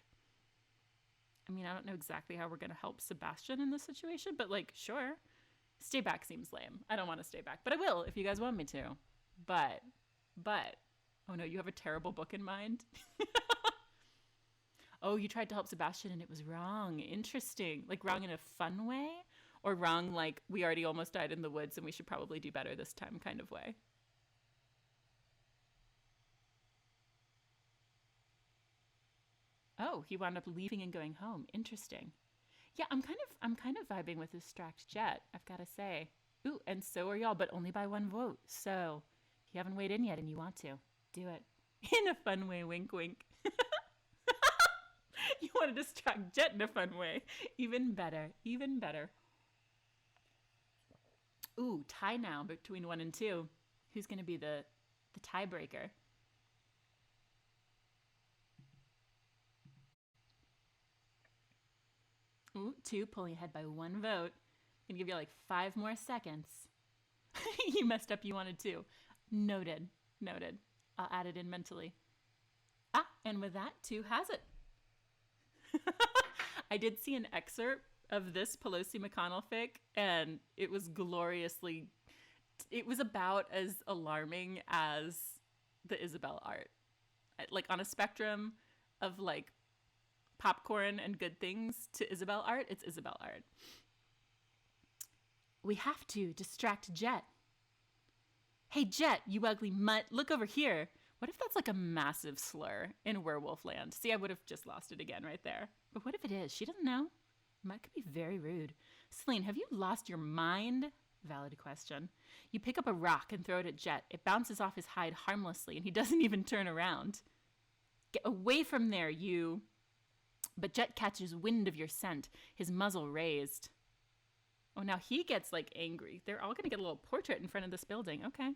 I mean, I don't know exactly how we're going to help Sebastian in this situation, but like, sure. Stay back seems lame. I don't want to stay back, but I will if you guys want me to. But, oh no, you have a terrible book in mind? Oh, you tried to help Sebastian and it was wrong. Interesting. Like wrong in a fun way? Or wrong like we already almost died in the woods and we should probably do better this time kind of way? Oh, he wound up leaving and going home. Interesting. Yeah, I'm kind of vibing with Distract Jet, I've got to say. Ooh, and so are y'all, but only by 1 vote. So, if you haven't weighed in yet and you want to, do it. In a fun way, wink, wink. You want to distract Jet in a fun way. Even better, even better. Ooh, tie now between 1 and 2. Who's going to be the tiebreaker? Ooh, 2 pulling ahead by 1 vote. Gonna give you like 5 more seconds. You messed up, you wanted 2. Noted. Noted. I'll add it in mentally. Ah, and with that, 2 has it. I did see an excerpt of this Pelosi McConnell fic, and it was gloriously... It was about as alarming as the Isabel art. Like, on a spectrum of, like, popcorn and good things to Isabel art, it's Isabel art. We have to distract Jet. Hey, Jet, you ugly mutt, look over here. What if that's like a massive slur in werewolf land? See, I would have just lost it again right there. But what if it is? She doesn't know. That could be very rude. Celine, have you lost your mind? Valid question. You pick up a rock and throw it at Jet. It bounces off his hide harmlessly, and he doesn't even turn around. Get away from there, you. But Jet catches wind of your scent, his muzzle raised. Oh, now he gets, like, angry. They're all going to get a little portrait in front of this building. Okay.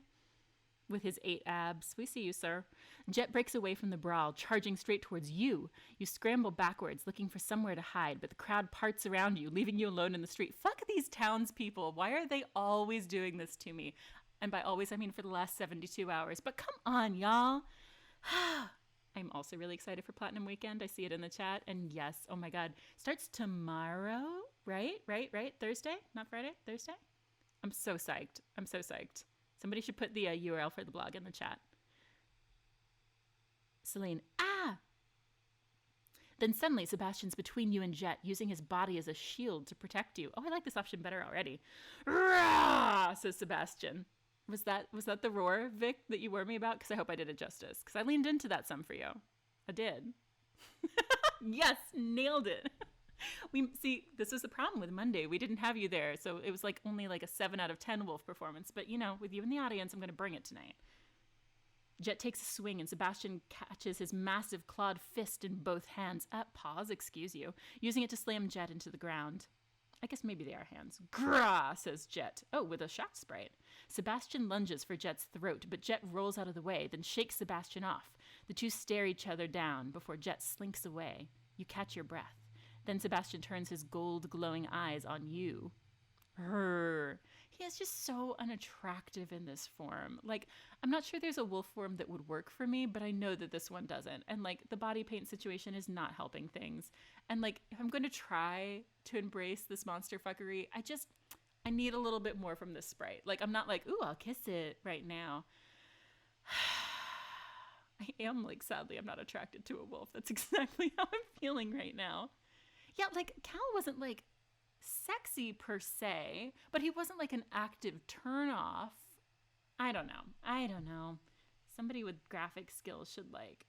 With his 8 abs. We see you, sir. Jet breaks away from the brawl, charging straight towards you. You scramble backwards, looking for somewhere to hide, but the crowd parts around you, leaving you alone in the street. Fuck these townspeople. Why are they always doing this to me? And by always, I mean for the last 72 hours. But come on, y'all. I'm also really excited for Platinum Weekend. I see it in the chat. And yes, oh my God. Starts tomorrow, right? Thursday? Not Friday? Thursday? I'm so psyched. Somebody should put the URL for the blog in the chat. Celine, Then suddenly Sebastian's between you and Jet, using his body as a shield to protect you. Oh, I like this option better already. Rah! Says Sebastian. Was that the roar, Vic, that you warned me about? Because I hope I did it justice. Because I leaned into that some for you. I did. Yes, nailed it. See, this was the problem with Monday. We didn't have you there, so it was like only like a 7 out of 10 wolf performance. But, you know, with you in the audience, I'm going to bring it tonight. Jet takes a swing, and Sebastian catches his massive clawed fist in both hands. Pause, excuse you. Using it to slam Jet into the ground. I guess maybe they are hands. Grah, says Jet. Oh, with a shock sprite. Sebastian lunges for Jet's throat, but Jet rolls out of the way, then shakes Sebastian off. The two stare each other down before Jet slinks away. You catch your breath. Then Sebastian turns his gold-glowing eyes on you. He is just so unattractive in this form. Like, I'm not sure there's a wolf form that would work for me, but I know that this one doesn't. And, like, the body paint situation is not helping things. And, like, if I'm going to try to embrace this monster fuckery, I need a little bit more from this sprite. Like, I'm not like, ooh, I'll kiss it right now. I am, like, sadly, I'm not attracted to a wolf. That's exactly how I'm feeling right now. Yeah, like, Cal wasn't, like, sexy per se, but he wasn't, like, an active turnoff. I don't know. Somebody with graphic skills should, like,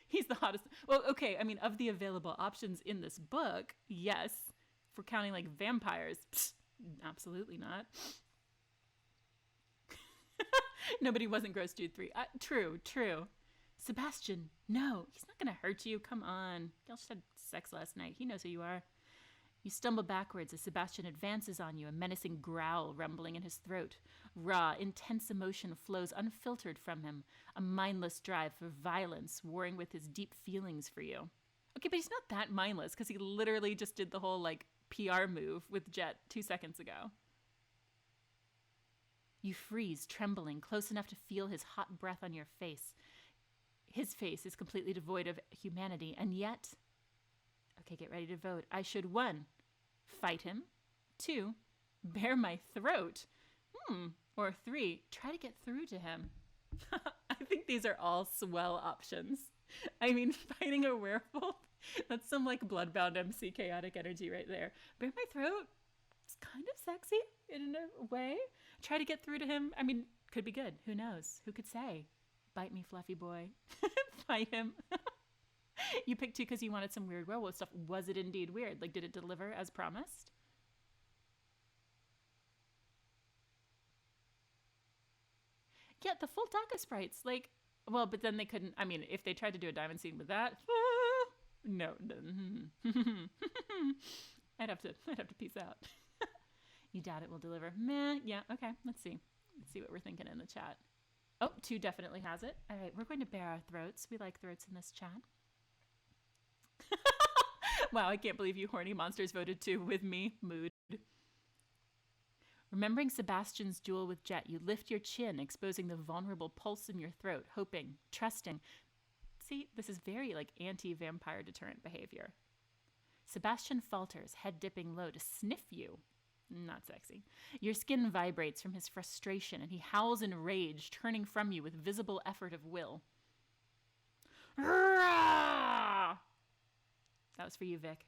he's the hottest. Well, okay, I mean, of the available options in this book, yes. If we're counting, like, vampires, absolutely not. Nobody wasn't Gross Dude 3. True. Sebastian, no, he's not gonna hurt you. Come on. Y'all just had sex last night. He knows who you are. You stumble backwards as Sebastian advances on you, a menacing growl rumbling in his throat. Raw, intense emotion flows unfiltered from him, a mindless drive for violence warring with his deep feelings for you. Okay, but he's not that mindless, because he literally just did the whole, like, PR move with Jet 2 seconds ago. You freeze, trembling, close enough to feel his hot breath on your face. His face is completely devoid of humanity, and yet... Okay, get ready to vote. I should 1, fight him. 2, bare my throat. Or 3, try to get through to him. I think these are all swell options. I mean, fighting a werewolf, that's some, like, Bloodbound MC chaotic energy right there. Bare my throat, it's kind of sexy in a way. Try to get through to him. I mean, could be good. Who knows? Who could say? Bite me, fluffy boy. Fight him. You picked 2 because you wanted some weird werewolf stuff. Was it indeed weird? Like, did it deliver as promised? Yeah, the full Taka sprites. Like, well, but then they couldn't. I mean, if they tried to do a diamond scene with that, no. I'd have to peace out. You doubt it will deliver? Meh. Yeah. Okay. Let's see what we're thinking in the chat. Oh, 2 definitely has it. All right, we're going to bare our throats. We like throats in this chat. Wow, I can't believe you horny monsters voted 2 with me. Mood. Remembering Sebastian's duel with Jet, you lift your chin, exposing the vulnerable pulse in your throat, hoping, trusting. See, this is very, like, anti-vampire deterrent behavior. Sebastian falters, head dipping low to sniff you. Not sexy. Your skin vibrates from his frustration, and he howls in rage, turning from you with visible effort of will. That was for you, Vic.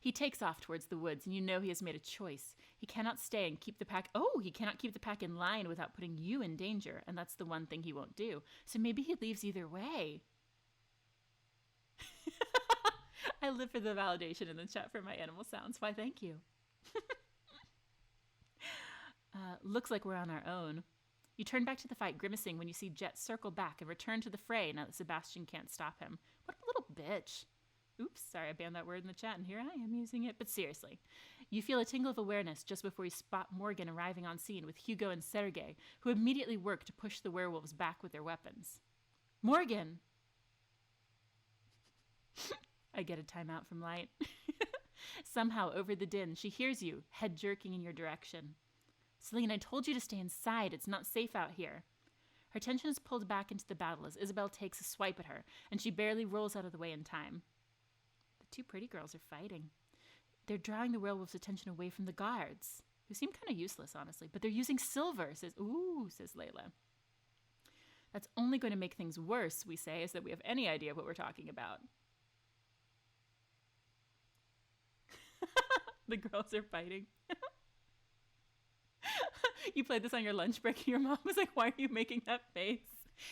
He takes off towards the woods, and you know he has made a choice. He cannot stay and keep the pack. Oh, he cannot keep the pack in line without putting you in danger, and that's the one thing he won't do. So maybe he leaves either way. I live for the validation in the chat for my animal sounds. Why, thank you. Looks like we're on our own. You turn back to the fight, grimacing when you see Jet circle back and return to the fray now that Sebastian can't stop him. What a little bitch. Oops, sorry, I banned that word in the chat, and here I am using it. But seriously, you feel a tingle of awareness just before you spot Morgan arriving on scene with Hugo and Sergei, who immediately work to push the werewolves back with their weapons. Morgan! I get a timeout from Light. Somehow, over the din, she hears you, head jerking in your direction. Celine, I told you to stay inside. It's not safe out here. Her attention is pulled back into the battle as Isabel takes a swipe at her, and she barely rolls out of the way in time. The two pretty girls are fighting. They're drawing the werewolf's attention away from the guards, who seem kind of useless, honestly, but they're using silver, says Layla. That's only going to make things worse, we say, is that we have any idea what we're talking about. The girls are fighting. You played this on your lunch break, and your mom was like, why are you making that face?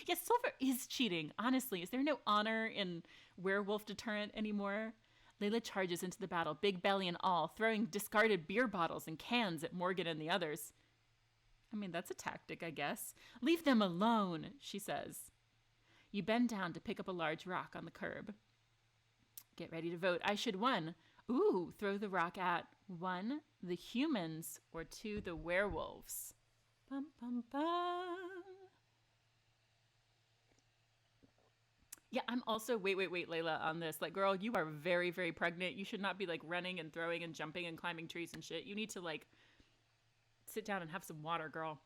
Yes, silver is cheating, honestly. Is there no honor in werewolf deterrent anymore? Layla charges into the battle, big belly and all, throwing discarded beer bottles and cans at Morgan and the others. I mean, that's a tactic, I guess. Leave them alone, she says. You bend down to pick up a large rock on the curb. Get ready to vote. I should 1. Ooh, throw the rock at 1, the humans, or 2, the werewolves. Bum, bum, bum. Yeah, I'm also, wait, Layla, on this. Like, girl, you are very, very pregnant. You should not be, like, running and throwing and jumping and climbing trees and shit. You need to, like, sit down and have some water, girl.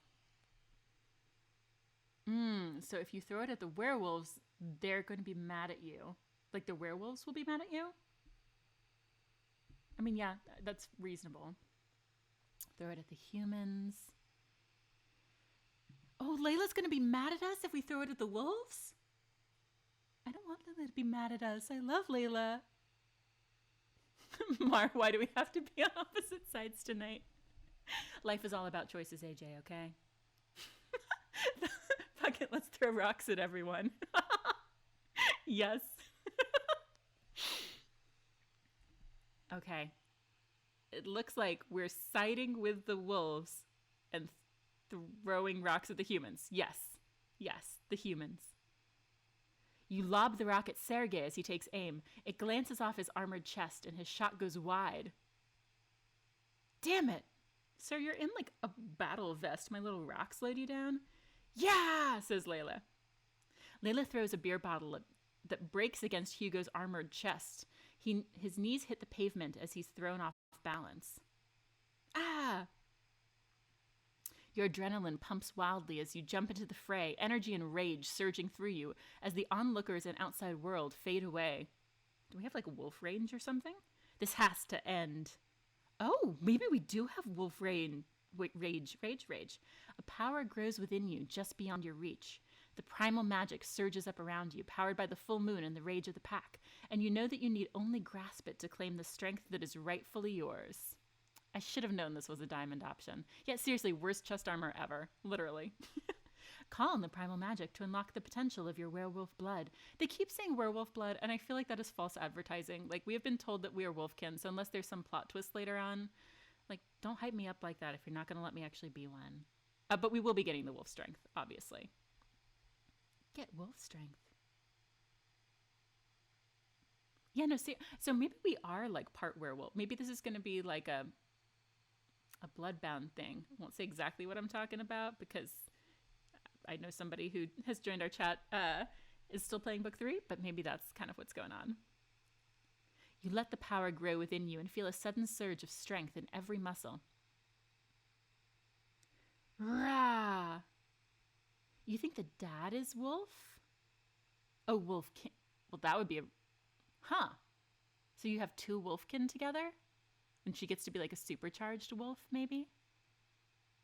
So if you throw it at the werewolves, they're going to be mad at you. Like, the werewolves will be mad at you? I mean, yeah, that's reasonable. Throw it at the humans. Oh, Layla's going to be mad at us if we throw it at the wolves? I don't want Layla to be mad at us. I love Layla. Mar, why do we have to be on opposite sides tonight? Life is all about choices, AJ, okay? Fuck it, let's throw rocks at everyone. Yes. Okay. It looks like we're siding with the wolves and throwing rocks at the humans. Yes. Yes, the humans. You lob the rock at Sergei as he takes aim. It glances off his armored chest and his shot goes wide. Damn it. Sir, you're in like a battle vest. My little rock slowed you down? Yeah, says Layla. Layla throws a beer bottle that breaks against Hugo's armored chest. His knees hit the pavement as he's thrown off balance. Ah! Your adrenaline pumps wildly as you jump into the fray, energy and rage surging through you as the onlookers and outside world fade away. Do we have like wolf rage or something? This has to end. Oh, maybe we do have wolf rage. A power grows within you just beyond your reach. The primal magic surges up around you, powered by the full moon and the rage of the pack, and you know that you need only grasp it to claim the strength that is rightfully yours. I should have known this was a diamond option. Yeah, seriously, worst chest armor ever. Literally. Call on the primal magic to unlock the potential of your werewolf blood. They keep saying werewolf blood, and I feel like that is false advertising. Like, we have been told that we are wolfkin, so unless there's some plot twist later on, like, don't hype me up like that if you're not going to let me actually be one. But we will be getting the wolf strength, obviously. Get wolf strength. Yeah, no, see, so maybe we are, like, part werewolf. Maybe this is going to be, like, a bloodbound thing. I won't say exactly what I'm talking about because I know somebody who has joined our chat is still playing book 3, but maybe that's kind of what's going on. You let the power grow within you and feel a sudden surge of strength in every muscle. Rah! You think the dad is wolf? Oh, wolfkin. Well, that would be a... Huh. So you have 2 wolfkin together? And she gets to be like a supercharged wolf, maybe?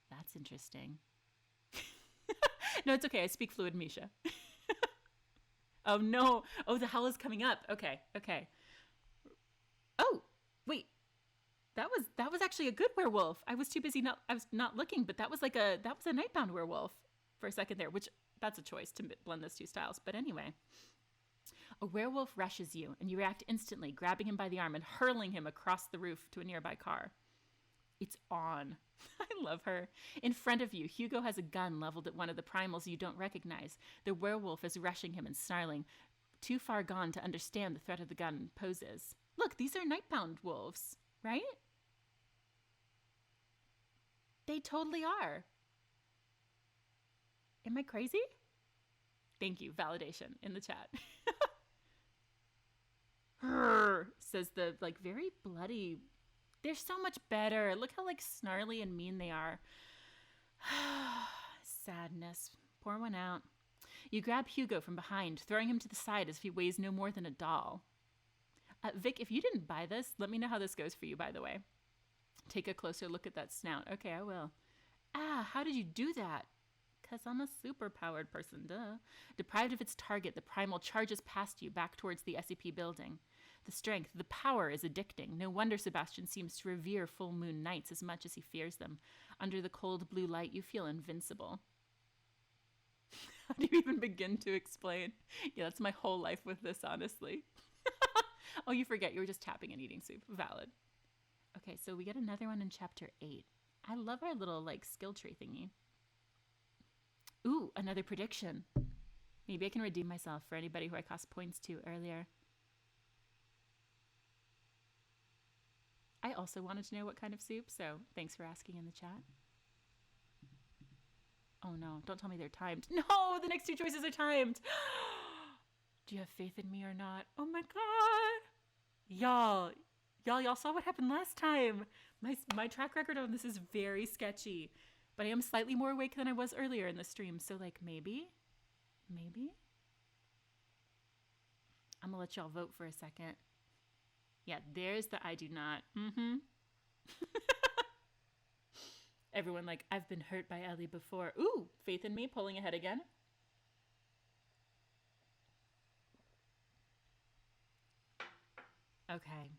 That's interesting. No, it's okay. I speak fluid, Misha. Oh, no. Oh, the hell is coming up. Okay. Oh, Wait, that was actually a good werewolf. I was too busy I was not looking, but that was a nightbound werewolf for a second there, which that's a choice to blend those two styles. But anyway, a werewolf rushes you, and you react instantly, grabbing him by the arm and hurling him across the roof to a nearby car. It's on. I love her. In front of you, Hugo has a gun leveled at one of the primals you don't recognize. The werewolf is rushing him and snarling, too far gone to understand the threat of the gun poses. Look, these are nightbound wolves, right? They totally are. Am I crazy? Thank you. Validation in the chat. Says the very bloody. They're so much better. Look how snarly and mean they are. Sadness. Pour one out. You grab Hugo from behind, throwing him to the side as if he weighs no more than a doll. Vic, if you didn't buy this, let me know how this goes for you, by the way. Take a closer look at that snout. Okay, I will. How did you do that? 'Cause I'm a super-powered person, duh. Deprived of its target, the primal charges past you, back towards the SCP building. The strength, the power is addicting. No wonder Sebastian seems to revere full moon nights as much as he fears them. Under the cold blue light, you feel invincible. How do you even begin to explain? Yeah, that's my whole life with this, honestly. Oh, you forget, you were just tapping and eating soup. Valid. Okay, so we get another one in chapter 8. I love our little, skill tree thingy. Ooh, another prediction. Maybe I can redeem myself for anybody who I cost points to earlier. I also wanted to know what kind of soup, so thanks for asking in the chat. Oh no, don't tell me they're timed. No, the next two choices are timed. Do you have faith in me or not? Oh my god. Y'all saw what happened last time. My track record on this is very sketchy. But I am slightly more awake than I was earlier in the stream, so maybe? I'm gonna let y'all vote for a second. Yeah, there's the I do not. Everyone I've been hurt by Ellie before. Ooh, faith in me, pulling ahead again. Okay.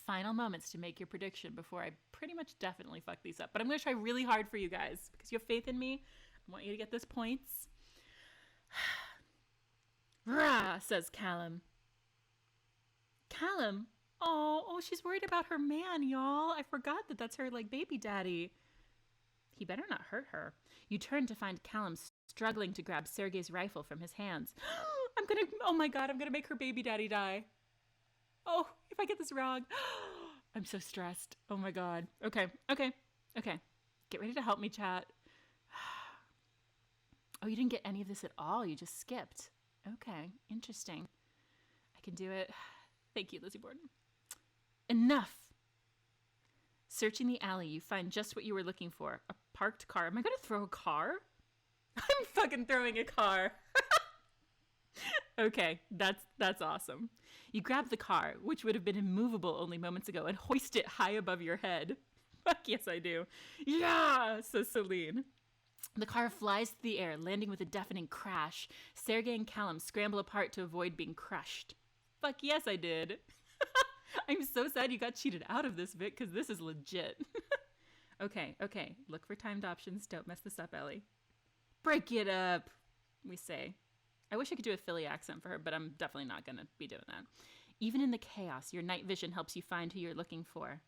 Final moments to make your prediction before I pretty much definitely fuck these up. But I'm going to try really hard for you guys because you have faith in me. I want you to get those points. Rah, says Callum. Callum? Oh, she's worried about her man, y'all. I forgot that that's her, baby daddy. He better not hurt her. You turn to find Callum struggling to grab Sergei's rifle from his hands. Oh my god, I'm gonna make her baby daddy die. Oh, if I get this wrong. I'm so stressed. Oh my god. Okay. Get ready to help me, chat. Oh, you didn't get any of this at all. You just skipped. Okay, interesting. I can do it. Thank you, Lizzie Borden. Enough. Searching the alley, you find just what you were looking for. A parked car. Am I going to throw a car? I'm fucking throwing a car. Okay, that's awesome. You grab the car, which would have been immovable only moments ago, and hoist it high above your head. Fuck yes, I do. Yeah, says Celine. The car flies through the air, landing with a deafening crash. Sergei and Callum scramble apart to avoid being crushed. Fuck yes, I did. I'm so sad you got cheated out of this, Vic, because this is legit. Okay. Look for timed options. Don't mess this up, Ellie. Break it up, we say. I wish I could do a Philly accent for her, but I'm definitely not going to be doing that. Even in the chaos, your night vision helps you find who you're looking for.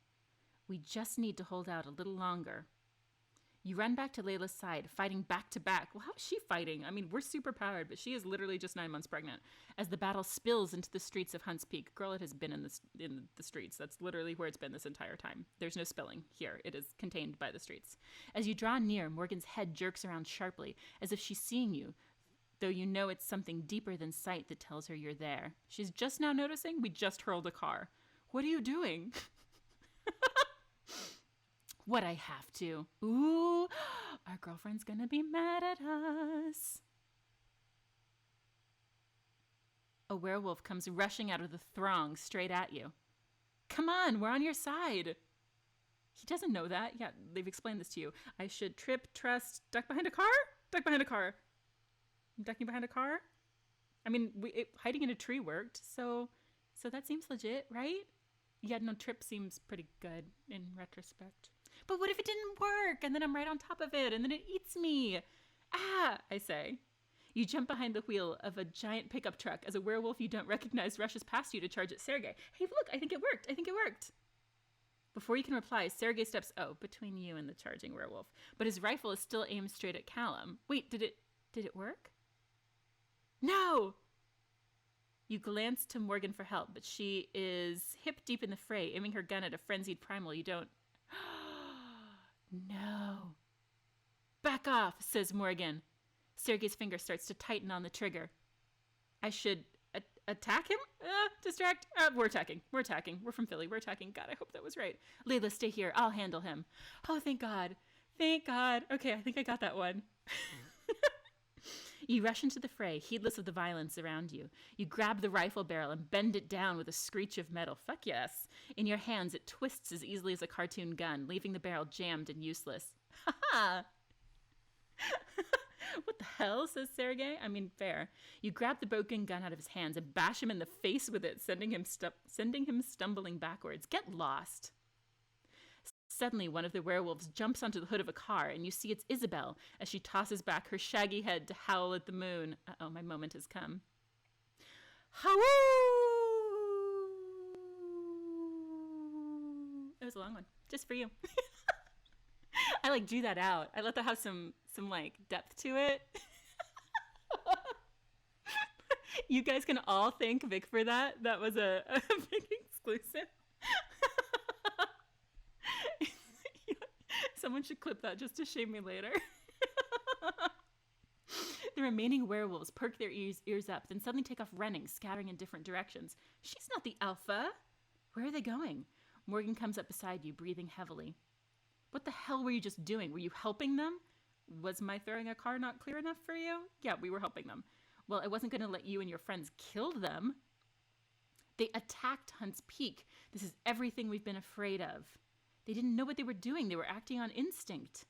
We just need to hold out a little longer. You run back to Layla's side, fighting back to back. Well, how is she fighting? I mean, we're super powered, but she is literally just 9 months pregnant. As the battle spills into the streets of Hunts Peak. Girl, it has been in the streets. That's literally where it's been this entire time. There's no spilling here. It is contained by the streets. As you draw near, Morgan's head jerks around sharply, as if she's seeing you, though you know it's something deeper than sight that tells her you're there. She's just now noticing we just hurled a car. What are you doing? What I have to. Ooh, our girlfriend's gonna be mad at us. A werewolf comes rushing out of the throng straight at you. Come on, we're on your side. He doesn't know that. Yeah, they've explained this to you. I should trip, trust, duck behind a car? Duck behind a car. I'm ducking behind a car? I mean, hiding in a tree worked, so that seems legit, right? Yeah, no, trip seems pretty good in retrospect. But what if it didn't work and then I'm right on top of it and then it eats me? Ah, I say. You jump behind the wheel of a giant pickup truck as a werewolf you don't recognize rushes past you to charge at Sergei. Hey, look, I think it worked. I think it worked. Before you can reply, Sergei steps between you and the charging werewolf, but his rifle is still aimed straight at Callum. Wait, did it work? No! You glance to Morgan for help, but she is hip deep in the fray, aiming her gun at a frenzied primal you don't. No. Back off, says Morgan. Sergei's finger starts to tighten on the trigger. I should attack him? Distract? We're attacking. We're from Philly. We're attacking. God, I hope that was right. Layla, stay here. I'll handle him. Oh, thank God. Thank God. Okay, I think I got that one. You rush into the fray, heedless of the violence around you. You grab the rifle barrel and bend it down with a screech of metal. Fuck yes. In your hands, it twists as easily as a cartoon gun, leaving the barrel jammed and useless. Ha ha! What the hell, says Sergei. I mean, fair. You grab the broken gun out of his hands and bash him in the face with it, sending him stumbling backwards. Get lost. Suddenly, one of the werewolves jumps onto the hood of a car, and you see it's Isabel as she tosses back her shaggy head to howl at the moon. Uh-oh, my moment has come. Howoo! It was a long one, just for you. I drew that out. I let that have some depth to it. You guys can all thank Vic for that. That was a big exclusive. Someone should clip that just to shame me later. The remaining werewolves perk their ears up, then suddenly take off running, scattering in different directions. She's not the alpha. Where are they going? Morgan comes up beside you, breathing heavily. What the hell were you just doing? Were you helping them? Was my throwing a car not clear enough for you? Yeah, we were helping them. Well, I wasn't going to let you and your friends kill them. They attacked Hunt's Peak. This is everything we've been afraid of. They didn't know what they were doing. They were acting on instinct.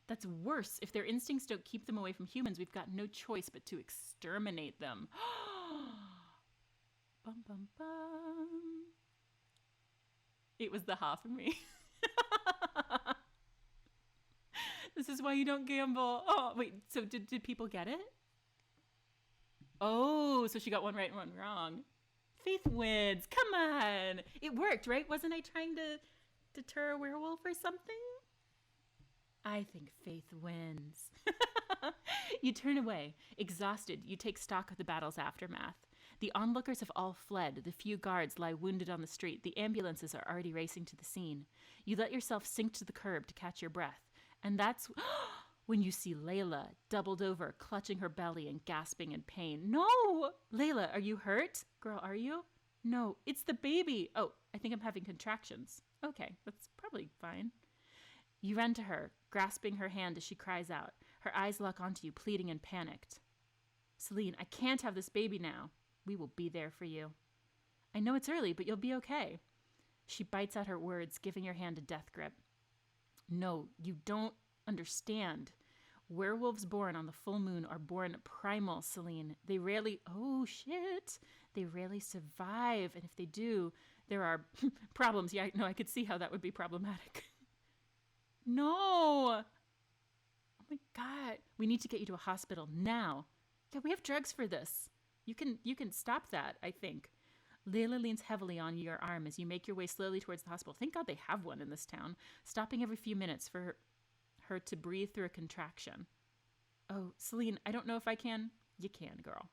That's worse. If their instincts don't keep them away from humans, we've got no choice but to exterminate them. Bum, bum, bum. It was the ha for me. This is why you don't gamble. Oh, wait. So did people get it? Oh, so she got one right and one wrong. Faith wins. Come on. It worked, right? Wasn't I trying to deter a werewolf or something? I think Faith wins. You turn away. Exhausted, you take stock of the battle's aftermath. The onlookers have all fled. The few guards lie wounded on the street. The ambulances are already racing to the scene. You let yourself sink to the curb to catch your breath. And that's when you see Layla, doubled over, clutching her belly and gasping in pain. No! Layla, are you hurt? Girl, are you? No, it's the baby. Oh, I think I'm having contractions. Okay, that's probably fine. You run to her, grasping her hand as she cries out. Her eyes lock onto you, pleading and panicked. Celine, I can't have this baby now. We will be there for you. I know it's early, but you'll be okay. She bites out her words, giving your hand a death grip. No, you don't understand. Werewolves born on the full moon are born primal, Celine. They rarely survive. And if they do, there are problems. Yeah, no, I could see how that would be problematic. No. Oh my God. We need to get you to a hospital now. Yeah, we have drugs for this. You can stop that, I think. Layla leans heavily on your arm as you make your way slowly towards the hospital. Thank God they have one in this town, stopping every few minutes for her to breathe through a contraction. Oh, Celine, I don't know if I can. You can, girl.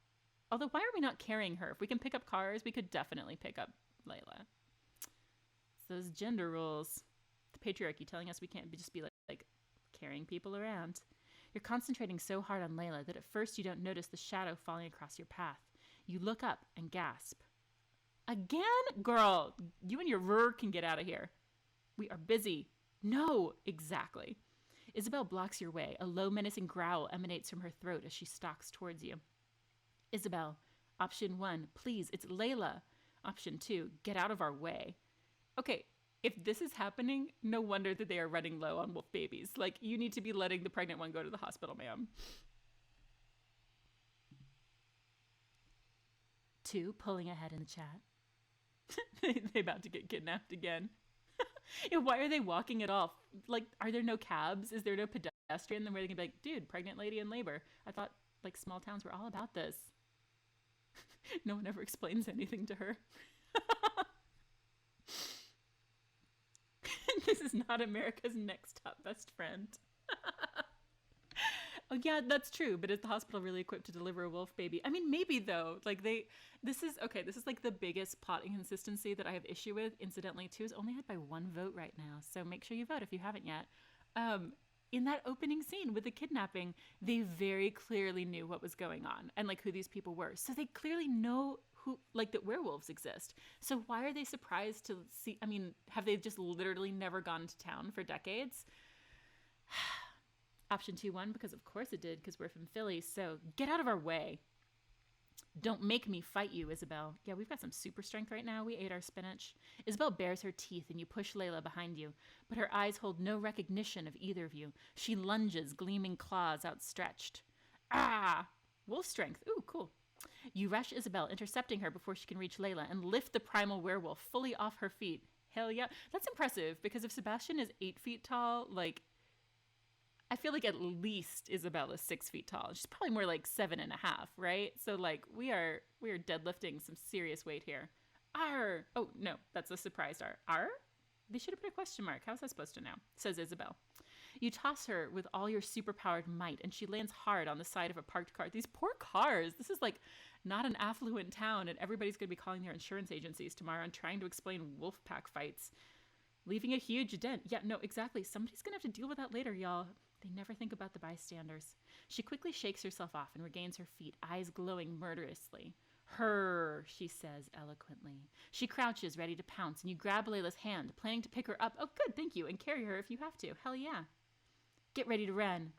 Although, why are we not carrying her? If we can pick up cars, we could definitely pick up Layla. It's those gender rules. The patriarchy telling us we can't just be like carrying people around. You're concentrating so hard on Layla that at first you don't notice the shadow falling across your path. You look up and gasp. Again? Girl, you and your rrr can get out of here. We are busy. No, exactly. Isabel blocks your way. A low, menacing growl emanates from her throat as she stalks towards you. Isabel, option 1, please, it's Layla. Option 2, get out of our way. Okay, if this is happening, no wonder that they are running low on wolf babies. Like, you need to be letting the pregnant one go to the hospital, ma'am. 2, pulling ahead in the chat. They about to get kidnapped again. Yeah, why are they walking at all? Like, are there no cabs? Is there no pedestrian? Then where they can be like, dude, pregnant lady in labor. I thought like small towns were all about this. No one ever explains anything to her. This is not America's Next Top Best Friend. Oh yeah, that's true. But is the hospital really equipped to deliver a wolf baby? I mean, maybe though. Like this is like the biggest plot inconsistency that I have issue with. Incidentally, too, is only had by 1 vote right now. So make sure you vote if you haven't yet. In that opening scene with the kidnapping, they very clearly knew what was going on and like who these people were. So they clearly know who, like, that werewolves exist. So why are they surprised to see? I mean, have they just literally never gone to town for decades? Option 2 won because of course it did, because we're from Philly. So get out of our way. Don't make me fight you, Isabel. Yeah, we've got some super strength right now. We ate our spinach. Isabel bares her teeth and you push Layla behind you, but her eyes hold no recognition of either of you. She lunges, gleaming claws outstretched. Ah! Wolf strength. Ooh, cool. You rush Isabel, intercepting her before she can reach Layla, and lift the primal werewolf fully off her feet. Hell yeah. That's impressive, because if Sebastian is 8 feet tall, like, I feel like at least Isabel is 6 feet tall. She's probably more like 7.5, right? So like we are deadlifting some serious weight here. Arr! Oh no, that's a surprise R. Arr? They should have put a question mark. How's I supposed to know? Says Isabel. You toss her with all your superpowered might, and she lands hard on the side of a parked car. These poor cars. This is like not an affluent town, and everybody's going to be calling their insurance agencies tomorrow and trying to explain wolf pack fights, leaving a huge dent. Yeah, no, exactly. Somebody's going to have to deal with that later, y'all. They never think about the bystanders. She quickly shakes herself off and regains her feet, eyes glowing murderously. Her, she says eloquently. She crouches, ready to pounce, and you grab Layla's hand, planning to pick her up. Oh, good, thank you, and carry her if you have to. Hell yeah. Get ready to run.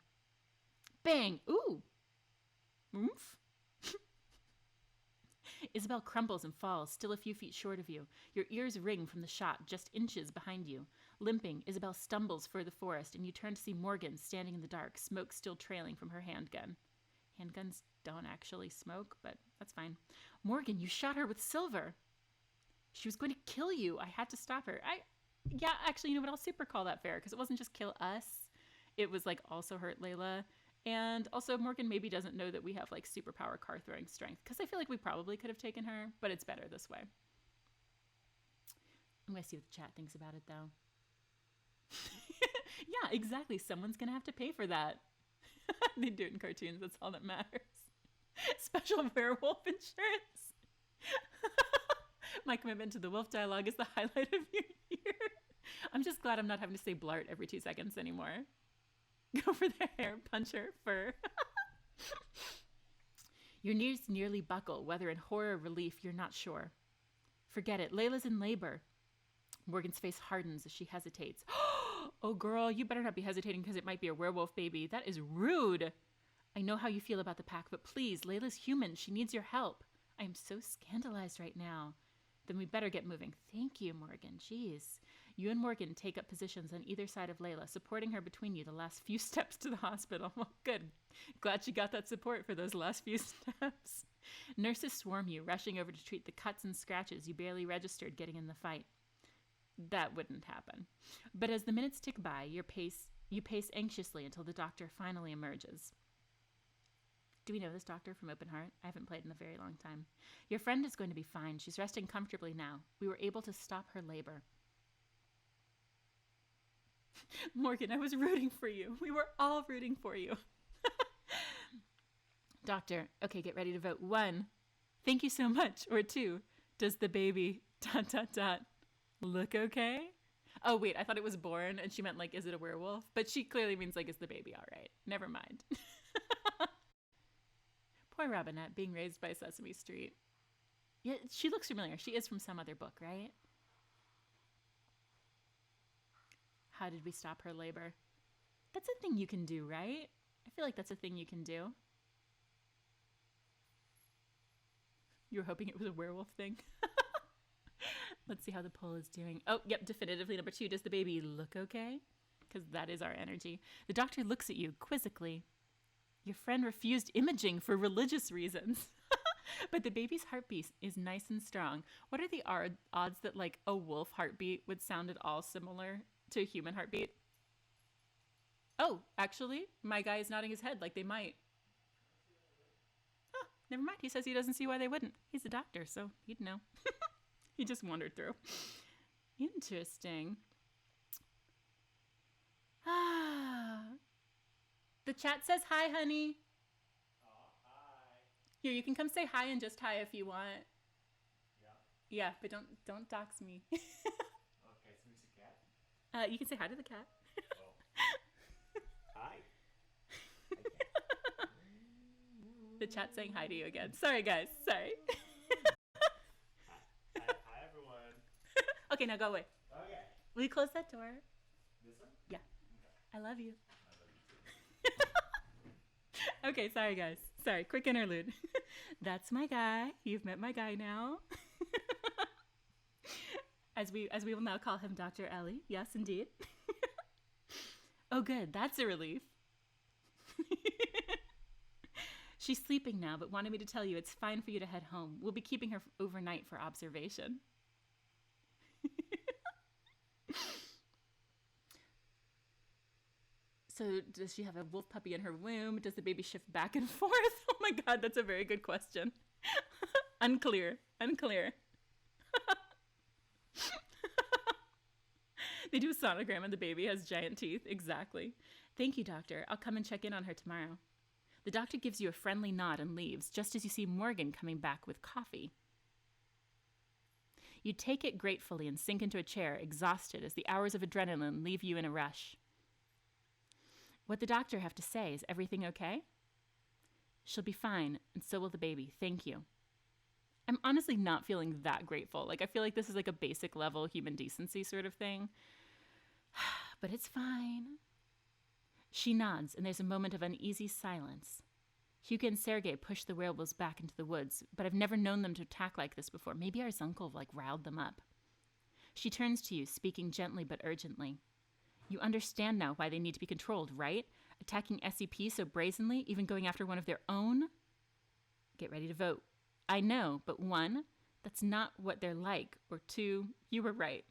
Bang! Ooh! Oomph! Isabel crumbles and falls, still a few feet short of you. Your ears ring from the shot, just inches behind you. Limping, Isabel stumbles for the forest, and you turn to see Morgan standing in the dark, smoke still trailing from her handgun. Handguns don't actually smoke, but that's fine. Morgan, you shot her with silver. She was going to kill you. I had to stop her. Yeah, actually, you know what? I'll super call that fair, because it wasn't just kill us. It was like also hurt Layla. And also Morgan maybe doesn't know that we have like superpower car throwing strength, because I feel like we probably could have taken her, but it's better this way. I'm going to see what the chat thinks about it though. Yeah, exactly. Someone's going to have to pay for that. They do it in cartoons. That's all that matters. Special werewolf insurance. My commitment to the wolf dialogue is the highlight of your year. I'm just glad I'm not having to say blart every 2 seconds anymore. Go for their hair, punch her, fur. Your knees nearly buckle, whether in horror or relief, you're not sure. Forget it. Layla's in labor. Morgan's face hardens as she hesitates. Oh, girl, you better not be hesitating because it might be a werewolf baby. That is rude. I know how you feel about the pack, but please, Layla's human. She needs your help. I am so scandalized right now. Then we better get moving. Thank you, Morgan. Jeez. You and Morgan take up positions on either side of Layla, supporting her between you the last few steps to the hospital. Well, good. Glad you got that support for those last few steps. Nurses swarm you, rushing over to treat the cuts and scratches you barely registered getting in the fight. That wouldn't happen. But as the minutes tick by, you pace anxiously until the doctor finally emerges. Do we know this doctor from Open Heart? I haven't played in a very long time. Your friend is going to be fine. She's resting comfortably now. We were able to stop her labor. Morgan, I was rooting for you. We were all rooting for you. Doctor, okay, get ready to vote. 1, thank you so much. Or 2, does the baby ... look okay? Oh, wait, I thought it was born, and she meant, like, is it a werewolf? But she clearly means, like, is the baby all right? Never mind. Poor Robinette, being raised by Sesame Street. Yeah, she looks familiar. She is from some other book, right? How did we stop her labor? That's a thing you can do, right? I feel like that's a thing you can do. You were hoping it was a werewolf thing? Let's see how the poll is doing. Oh, yep, definitively number 2. Does the baby look okay? Because that is our energy. The doctor looks at you quizzically. Your friend refused imaging for religious reasons. But the baby's heartbeat is nice and strong. What are the odds that like a wolf heartbeat would sound at all similar to a human heartbeat? Oh, actually, my guy is nodding his head like they might. Oh, never mind. He says he doesn't see why they wouldn't. He's a doctor, so he'd know. He just wandered through. Interesting. Ah. The chat says hi, honey. Hi. Here, you can come say hi and just hi if you want. Yeah. Yeah, but don't dox me. Okay, so it's a cat? You can say hi to the cat. Oh. Hi. The chat's saying hi to you again. Sorry, guys. Sorry. Hi, everyone. Okay, now go away. Okay. Will you close that door? This one? Yeah. Okay. I love you. I love you too. Okay, sorry, guys. Sorry, quick interlude. That's my guy. You've met my guy now. As we will now call him Dr. Ellie. Yes, indeed. Oh, good. That's a relief. She's sleeping now, but wanted me to tell you it's fine for you to head home. We'll be keeping her overnight for observation. So does she have a wolf puppy in her womb? Does the baby shift back and forth? Oh my God, that's a very good question. Unclear. They do a sonogram and the baby has giant teeth. Exactly. Thank you, doctor. I'll come and check in on her tomorrow. The doctor gives you a friendly nod and leaves, just as you see Morgan coming back with coffee. You take it gratefully and sink into a chair, exhausted as the hours of adrenaline leave you in a rush. What the doctor have to say? Is everything okay? She'll be fine, and so will the baby. Thank you. I'm honestly not feeling that grateful. Like, I feel like this is like a basic level human decency sort of thing. But it's fine. She nods, and there's a moment of uneasy silence. Hugo and Sergei push the werewolves back into the woods, but I've never known them to attack like this before. Maybe our uncle riled them up. She turns to you, speaking gently but urgently. You understand now why they need to be controlled, right? Attacking SCP so brazenly, even going after one of their own? Get ready to vote. I know, but 1, that's not what they're like, or 2, you were right.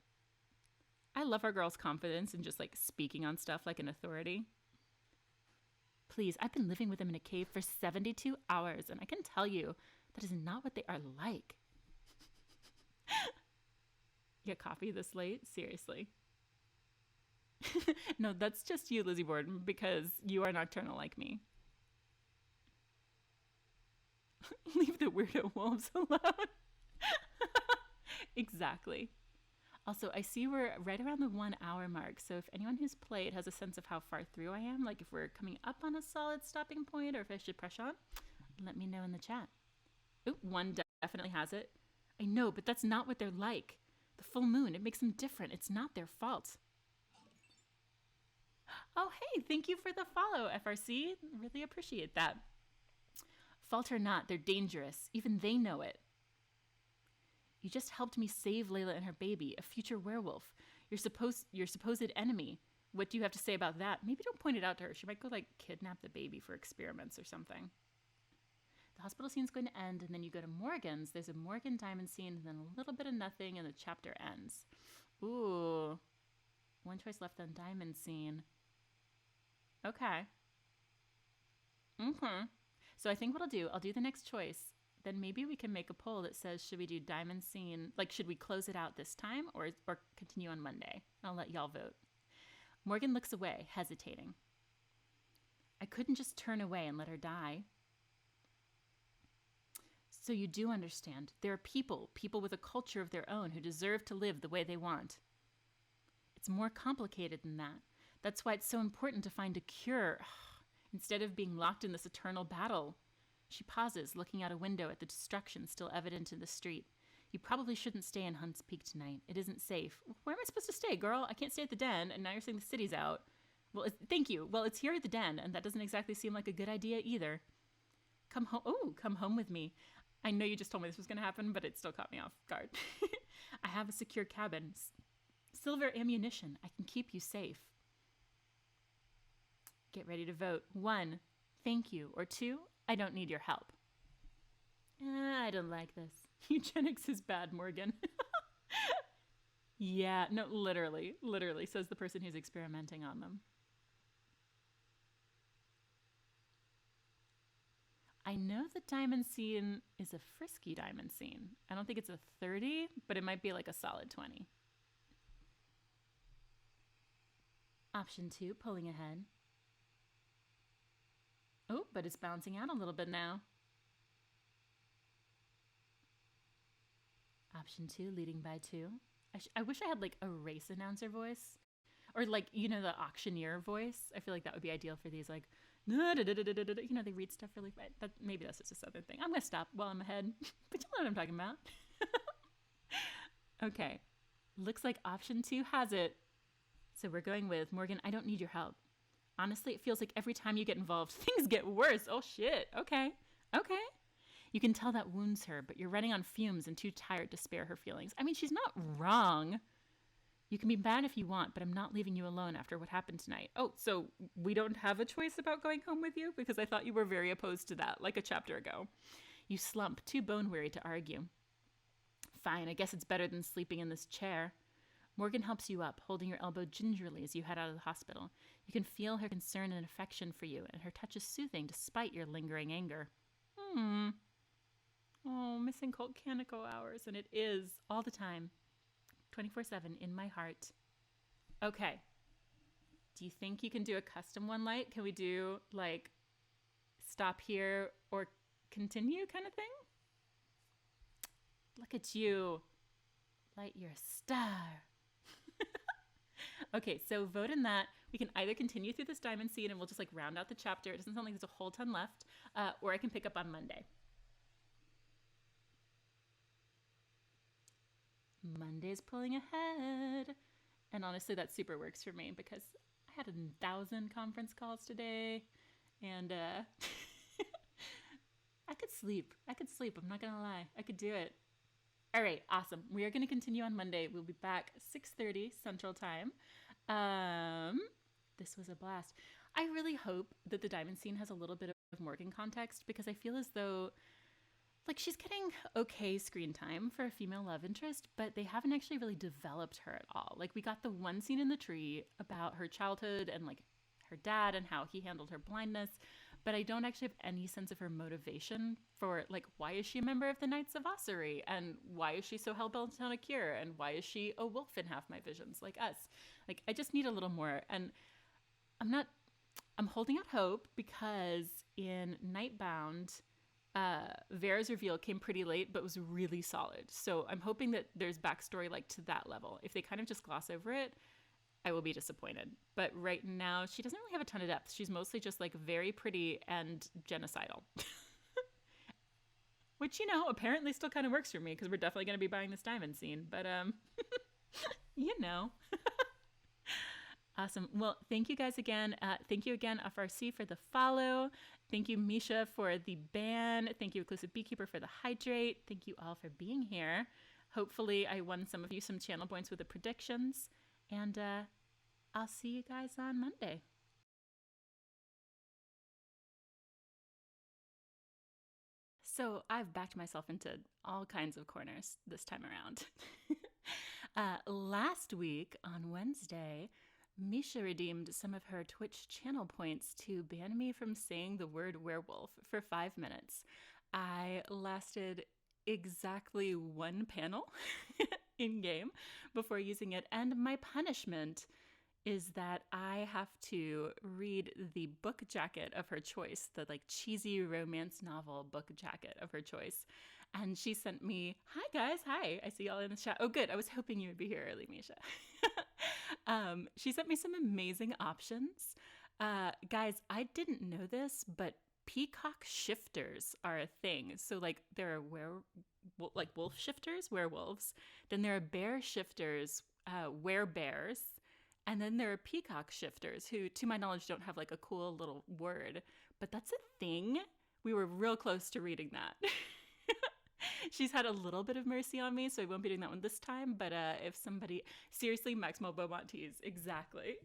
I love our girl's confidence in just speaking on stuff like an authority. Please, I've been living with them in a cave for 72 hours, and I can tell you that is not what they are like. Get coffee this late? Seriously. No, that's just you, Lizzie Borden, because you are nocturnal like me. Leave the weirdo wolves alone. Exactly. Also, I see we're right around the 1 hour mark, so if anyone who's played has a sense of how far through I am, like if we're coming up on a solid stopping point or if I should press on, let me know in the chat. Oop, 1 definitely has it. I know, but that's not what they're like. The full moon, it makes them different. It's not their fault. Oh, hey, thank you for the follow, FRC. Really appreciate that. Fault or not, they're dangerous. Even they know it. You just helped me save Layla and her baby, a future werewolf. Your supposed enemy. What do you have to say about that? Maybe don't point it out to her. She might go kidnap the baby for experiments or something. The hospital scene's going to end, and then you go to Morgan's. There's a Morgan diamond scene, and then a little bit of nothing, and the chapter ends. Ooh. 1 choice left on diamond scene. Okay. So I think what I'll do the next choice. Then maybe we can make a poll that says, should we do diamond scene? Should we close it out this time or continue on Monday? I'll let y'all vote. Morgan looks away, hesitating. I couldn't just turn away and let her die. So you do understand. There are people with a culture of their own who deserve to live the way they want. It's more complicated than that. That's why it's so important to find a cure instead of being locked in this eternal battle. She pauses, looking out a window at the destruction still evident in the street. You probably shouldn't stay in Hunts Peak tonight. It isn't safe. Where am I supposed to stay, girl? I can't stay at the den, and now you're saying the city's out. Well, thank you. Well, it's here at the den, and that doesn't exactly seem like a good idea either. Come home. Oh, come home with me. I know you just told me this was going to happen, but it still caught me off guard. I have a secure cabin. Silver ammunition. I can keep you safe. Get ready to vote. 1, thank you. Or 2, I don't need your help. I don't like this. Eugenics is bad, Morgan. Yeah, no, literally, literally, says the person who's experimenting on them. I know the diamond scene is a frisky diamond scene. I don't think it's a 30, but it might be like a solid 20. Option 2, pulling ahead. Oh, but it's bouncing out a little bit now. Option 2, leading by 2. I wish I had like a race announcer voice. Or like, you know, the auctioneer voice. I feel like that would be ideal for these like, you know, they read stuff really fast. But maybe that's just a southern thing. I'm going to stop while I'm ahead. But you know what I'm talking about. Okay. Looks like option 2 has it. So we're going with, Morgan, I don't need your help. Honestly, it feels like every time you get involved, things get worse. Oh, shit. Okay. Okay. You can tell that wounds her, but you're running on fumes and too tired to spare her feelings. I mean, she's not wrong. You can be mad if you want, but I'm not leaving you alone after what happened tonight. Oh, so we don't have a choice about going home with you? Because I thought you were very opposed to that, like a chapter ago. You slump, too bone-weary to argue. Fine, I guess it's better than sleeping in this chair. Morgan helps you up, holding your elbow gingerly as you head out of the hospital. You can feel her concern and affection for you, and her touch is soothing despite your lingering anger. Oh, missing Colt Canico hours, and it is all the time. 24/7 in my heart. Okay. Do you think you can do a custom one light? Can we do like stop here or continue kind of thing? Look at you. Light your star. Okay, so vote in that. We can either continue through this diamond scene and we'll just like round out the chapter. It doesn't sound like there's a whole ton left. Or I can pick up on Monday. Monday's pulling ahead. And honestly, that super works for me because I had 1,000 conference calls today. And I could sleep. I'm not going to lie. I could do it. All right, awesome. We are going to continue on Monday. We'll be back 6:30 Central Time. This was a blast. I really hope that the diamond scene has a little bit of Morgan context because I feel as though like she's getting okay screen time for a female love interest, but they haven't actually really developed her at all. Like we got the one scene in the tree about her childhood and like her dad and how he handled her blindness, but I don't actually have any sense of her motivation for like why is she a member of the Knights of Ossuary and why is she so hell-bent on a cure and why is she a wolf in half my visions like us. Like I just need a little more, and I'm holding out hope because in Nightbound Vera's reveal came pretty late but was really solid, so I'm hoping that there's backstory like to that level. If they kind of just gloss over it, I will be disappointed. But right now, she doesn't really have a ton of depth. She's mostly just like very pretty and genocidal. Which, you know, apparently still kind of works for me because we're definitely going to be buying this diamond scene. But, you know. Awesome. Well, thank you guys again. Thank you again, FRC, for the follow. Thank you, Misha, for the ban. Thank you, Inclusive Beekeeper, for the hydrate. Thank you all for being here. Hopefully, I won some of you some channel points with the predictions. And I'll see you guys on Monday. So I've backed myself into all kinds of corners this time around. Last week on Wednesday, Misha redeemed some of her Twitch channel points to ban me from saying the word werewolf for 5 minutes. I lasted exactly one panel in game before using it, and my punishment is that I have to read the book jacket of her choice, the like cheesy romance novel book jacket of her choice. And she sent me, hi guys, hi, I see y'all in the chat. Oh good, I was hoping you would be here early, Misha. She sent me some amazing options. Guys, I didn't know this, but peacock shifters are a thing. So like there are like wolf shifters, werewolves. Then there are bear shifters, werebears. And then there are peacock shifters who, to my knowledge, don't have like a cool little word. But that's a thing. We were real close to reading that. She's had a little bit of mercy on me, so I won't be doing that one this time. But if somebody, seriously, Maximo Beaumontis, exactly.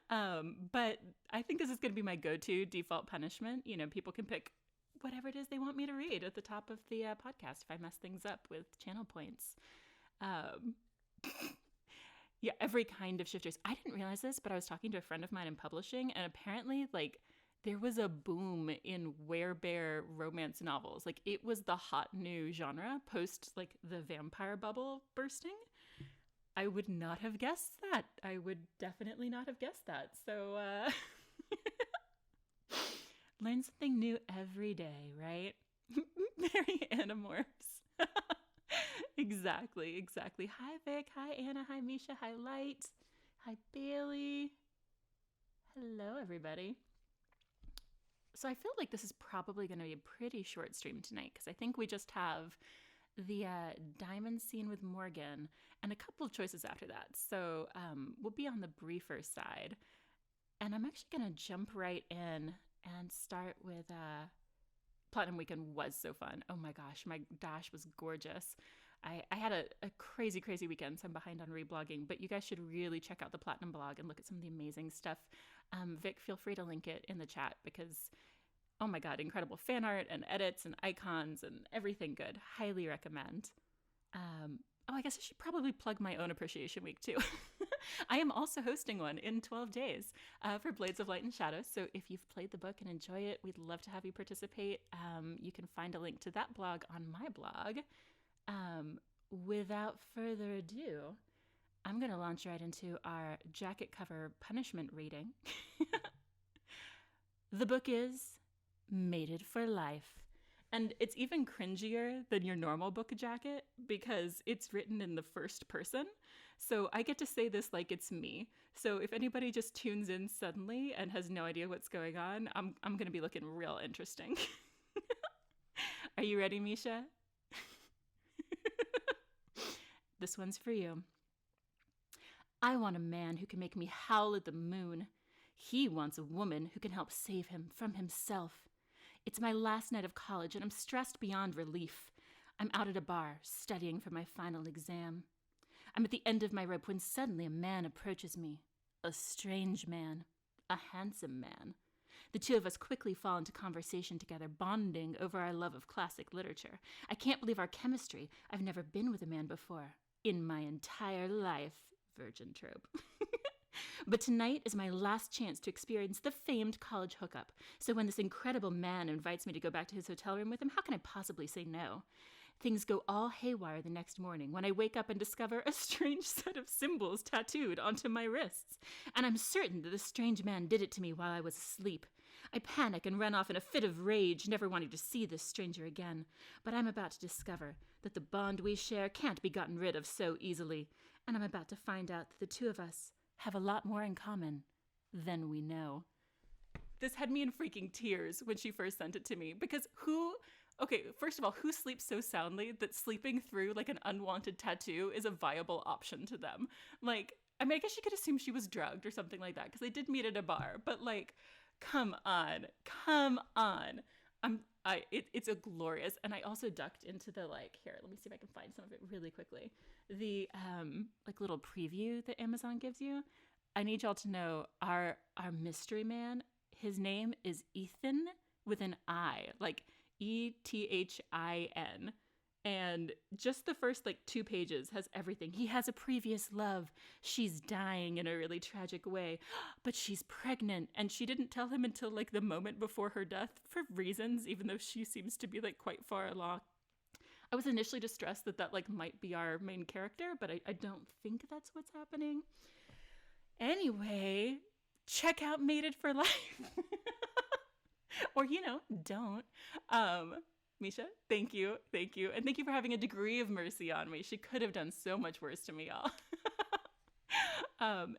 But I think this is going to be my go-to default punishment. You know, people can pick whatever it is they want me to read at the top of the podcast if I mess things up with channel points. Um, yeah, every kind of shifters. I didn't realize this, but I was talking to a friend of mine in publishing, and apparently, like, there was a boom in werebear romance novels. Like, it was the hot new genre post, like, the vampire bubble bursting. I would not have guessed that. I would definitely not have guessed that. So, learn something new every day, right? Very Animorphs. Exactly. Hi, Vic. Hi, Anna. Hi, Misha. Hi, Light. Hi, Bailey. Hello, everybody. So I feel like this is probably going to be a pretty short stream tonight because I think we just have the diamond scene with Morgan and a couple of choices after that. So we'll be on the briefer side. And I'm actually going to jump right in and start with Platinum Weekend was so fun. Oh my gosh, my dash was gorgeous. I had a crazy weekend, so I'm behind on reblogging, but you guys should really check out the Platinum blog and look at some of the amazing stuff. Vic, feel free to link it in the chat because, oh my god, incredible fan art and edits and icons and everything good. Highly recommend. I guess I should probably plug my own Appreciation Week too. I am also hosting one in 12 days for Blades of Light and Shadow. So if you've played the book and enjoy it, we'd love to have you participate. You can find a link to that blog on my blog. Without further ado, I'm going to launch right into our jacket cover punishment reading. The book is Mated for Life. And it's even cringier than your normal book jacket because it's written in the first person. So I get to say this like it's me. So if anybody just tunes in suddenly and has no idea what's going on, I'm going to be looking real interesting. Are you ready, Misha? This one's for you. I want a man who can make me howl at the moon. He wants a woman who can help save him from himself. It's my last night of college and I'm stressed beyond relief. I'm out at a bar, studying for my final exam. I'm at the end of my rope when suddenly a man approaches me. A strange man. A handsome man. The two of us quickly fall into conversation together, bonding over our love of classic literature. I can't believe our chemistry. I've never been with a man before. In my entire life. Virgin trope. But tonight is my last chance to experience the famed college hookup. So when this incredible man invites me to go back to his hotel room with him, how can I possibly say no? Things go all haywire the next morning when I wake up and discover a strange set of symbols tattooed onto my wrists. And I'm certain that the strange man did it to me while I was asleep. I panic and run off in a fit of rage, never wanting to see this stranger again. But I'm about to discover that the bond we share can't be gotten rid of so easily. And I'm about to find out that the two of us have a lot more in common than we know. This had me in freaking tears when she first sent it to me because first of all, who sleeps so soundly that sleeping through like an unwanted tattoo is a viable option to them? Like, I mean, I guess you could assume she was drugged or something like that because they did meet at a bar, but like, come on. It's a glorious, and I also ducked into the here, let me see if I can find some of it really quickly. The little preview that Amazon gives you. I need y'all to know our mystery man, his name is Ethan with an I, like Ethin. And just the first 2 pages has everything. He has a previous love. She's dying in a really tragic way, but she's pregnant. And she didn't tell him until the moment before her death for reasons, even though she seems to be quite far along. I was initially distressed that might be our main character, but I don't think that's what's happening. Anyway, check out Mated for Life. Or, don't. Misha, thank you. And thank you for having a degree of mercy on me. She could have done so much worse to me, y'all.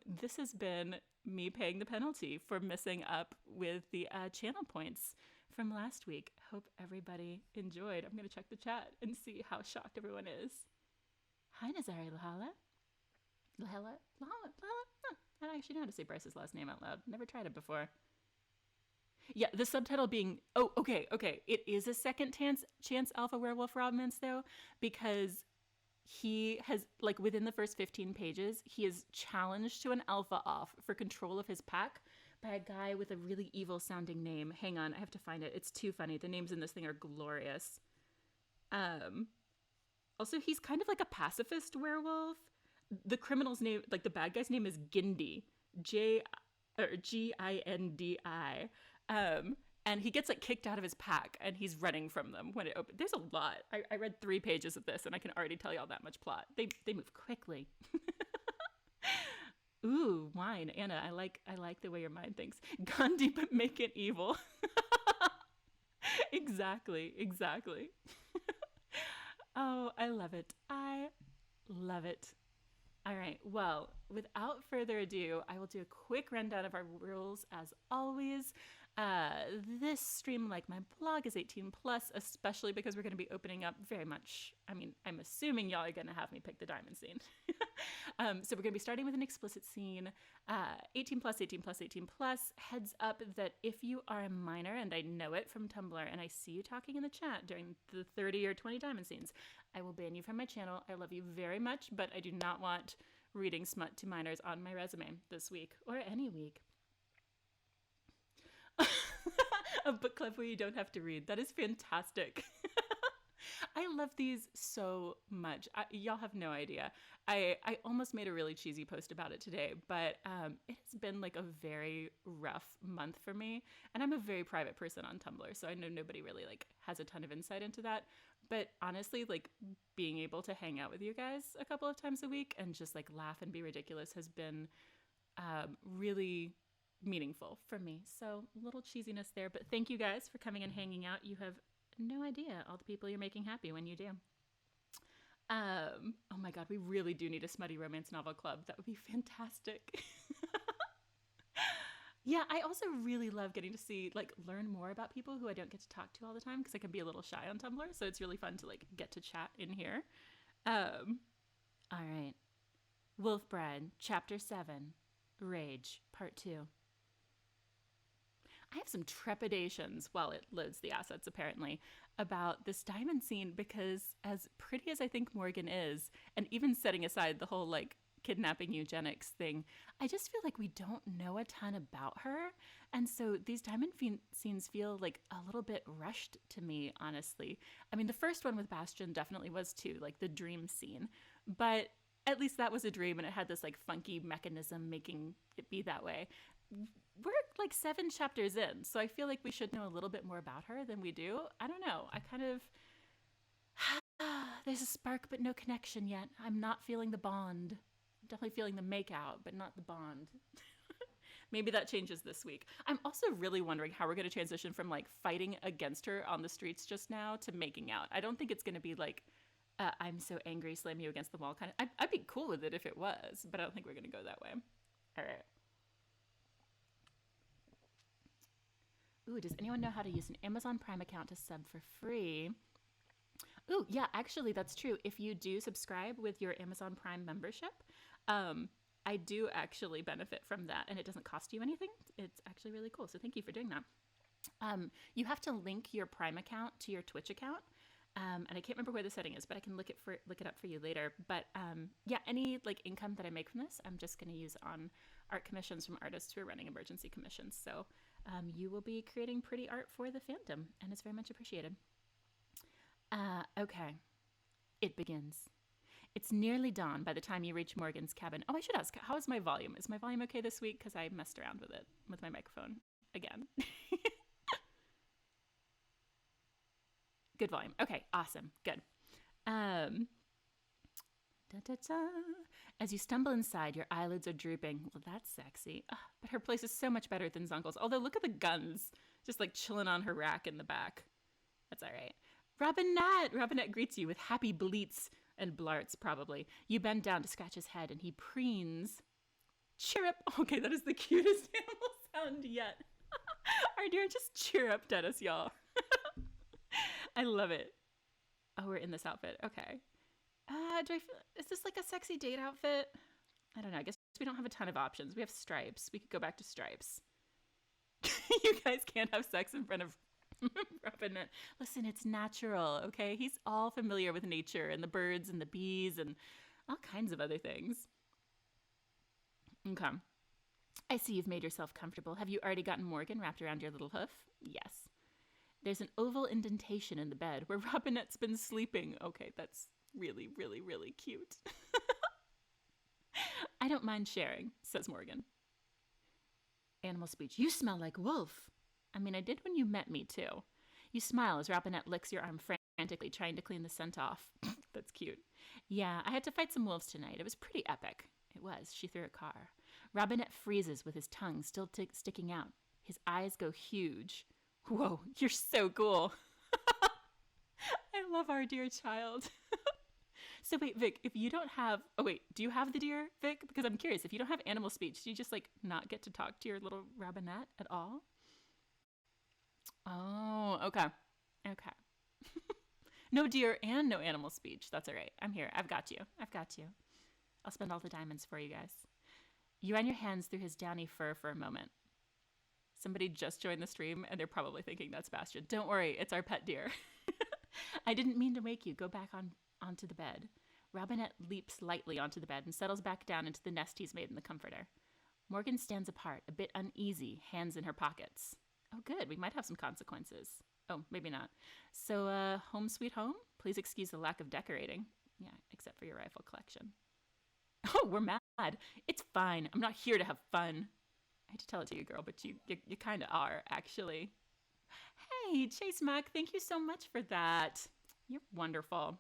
This has been me paying the penalty for messing up with the channel points from last week. Hope everybody enjoyed. I'm going to check the chat and see how shocked everyone is. Hi, Nazari Lahala. Lahala? Huh. I don't actually know how to say Bryce's last name out loud. Never tried it before. Yeah, the subtitle being, okay. It is a second chance alpha werewolf romance, though, because he has, within the first 15 pages, he is challenged to an alpha off for control of his pack, by a guy with a really evil sounding name. Hang on, I have to find it. It's too funny. The names in this thing are glorious. Um, Also, he's kind of like a pacifist werewolf. The criminal's name, like the bad guy's name, is Gindi, J or Gindi. And he gets like kicked out of his pack, and he's running from them when it opens. There's a lot. I read 3 pages of this, and I can already tell y'all that much plot. They move quickly. Ooh, wine, Anna. I like the way your mind thinks. Gandhi, but make it evil. Exactly. Oh, I love it. I love it. All right. Well, without further ado, I will do a quick rundown of our rules as always. This stream, like my blog, is 18 plus, especially because we're going to be opening up very much. I mean, I'm assuming y'all are going to have me pick the diamond scene. So we're going to be starting with an explicit scene. 18 plus, 18 plus, 18 plus. Heads up that if you are a minor, and I know it from Tumblr, and I see you talking in the chat during the 30 or 20 diamond scenes, I will ban you from my channel. I love you very much, but I do not want reading smut to minors on my resume this week or any week. A book club where you don't have to read. That is fantastic. I love these so much. Y'all have no idea. I almost made a really cheesy post about it today, but it has been like a very rough month for me. And I'm a very private person on Tumblr, so I know nobody really like has a ton of insight into that. But honestly, like being able to hang out with you guys a couple of times a week and just like laugh and be ridiculous has been really meaningful for me. So a little cheesiness there, but thank you guys for coming and hanging out. You have no idea all the people you're making happy when you do. Oh my god, we really do need a smutty romance novel club. That would be fantastic. Yeah, I also really love getting to see, like, learn more about people who I don't get to talk to all the time because I can be a little shy on Tumblr, so it's really fun to, like, get to chat in here. All right. Wolf Bride, Chapter 7, Rage, Part 2. I have some trepidations while it loads the assets, apparently, about this diamond scene because as pretty as I think Morgan is, and even setting aside the whole, like, kidnapping eugenics thing, I just feel like we don't know a ton about her. And so these diamond scenes feel like a little bit rushed to me, honestly. I mean, the first one with Bastion definitely was too, like the dream scene. But at least that was a dream and it had this like funky mechanism making it be that way. We're like 7 chapters in, so I feel like we should know a little bit more about her than we do. I don't know. I kind of... There's a spark but no connection yet. I'm not feeling the bond. I'm definitely feeling the make-out, but not the bond. Maybe that changes this week. I'm also really wondering how we're going to transition from like fighting against her on the streets just now to making out. I don't think it's going to be like, I'm so angry, slam you against the wall kind of. I'd be cool with it if it was, but I don't think we're going to go that way. All right. Ooh, does anyone know how to use an Amazon Prime account to sub for free? Ooh, yeah, actually, that's true. If you do subscribe with your Amazon Prime membership, I do actually benefit from that, and it doesn't cost you anything. It's actually really cool, so thank you for doing that. You have to link your Prime account to your Twitch account, and I can't remember where the setting is, but I can look it up for you later. But yeah, any like income that I make from this, I'm just going to use on art commissions from artists who are running emergency commissions. So you will be creating pretty art for the fandom, and it's very much appreciated. Okay, it begins. It's nearly dawn by the time you reach Morgan's cabin. Oh, I should ask, how is my volume? Is my volume okay this week? Because I messed around with it, with my microphone again. Good volume. Okay, awesome. Good. As you stumble inside, your eyelids are drooping. Well, that's sexy. But her place is so much better than Zunkel's. Although, look at the guns. Just like chilling on her rack in the back. That's all right. Robinette greets you with happy bleats and blarts, probably. You bend down to scratch his head, and he preens. Chirrup. Okay, that is the cutest animal sound yet. Our dear, just chirruped at us, y'all. I love it. Oh, we're in this outfit. Okay. Is this like a sexy date outfit? I don't know. I guess we don't have a ton of options. We have stripes. We could go back to stripes. You guys can't have sex in front of Robinette. Listen, it's natural, okay? He's all familiar with nature and the birds and the bees and all kinds of other things. Okay. I see you've made yourself comfortable. Have you already gotten Morgan wrapped around your little hoof? Yes. There's an oval indentation in the bed where Robinette's been sleeping. Okay, that's really, really, really cute. I don't mind sharing, says Morgan. Animal speech. You smell like wolf. I mean, I did when you met me, too. You smile as Robinette licks your arm frantically, trying to clean the scent off. That's cute. Yeah, I had to fight some wolves tonight. It was pretty epic. It was. She threw a car. Robinette freezes with his tongue still sticking out. His eyes go huge. Whoa, you're so cool. I love our dear child. So wait, Vic, if you don't have... Oh, wait, do you have the deer, Vic? Because I'm curious, if you don't have animal speech, do you just, like, not get to talk to your little Robinette at all? Oh, okay. Okay. No deer and no animal speech. That's all right. I'm here. I've got you. I've got you. I'll spend all the diamonds for you guys. You run your hands through his downy fur for a moment. Somebody just joined the stream, and they're probably thinking that's Bastion. Don't worry, it's our pet deer. I didn't mean to wake you. Go back onto the bed. Robinette leaps lightly onto the bed and settles back down into the nest he's made in the comforter. Morgan stands apart, a bit uneasy, hands in her pockets. Oh, good. We might have some consequences. Oh, maybe not. So, home sweet home? Please excuse the lack of decorating. Yeah, except for your rifle collection. Oh, we're mad. It's fine. I'm not here to have fun. I hate to tell it to you, girl, but you kind of are, actually. Hey, Chase Mac, thank you so much for that. You're wonderful.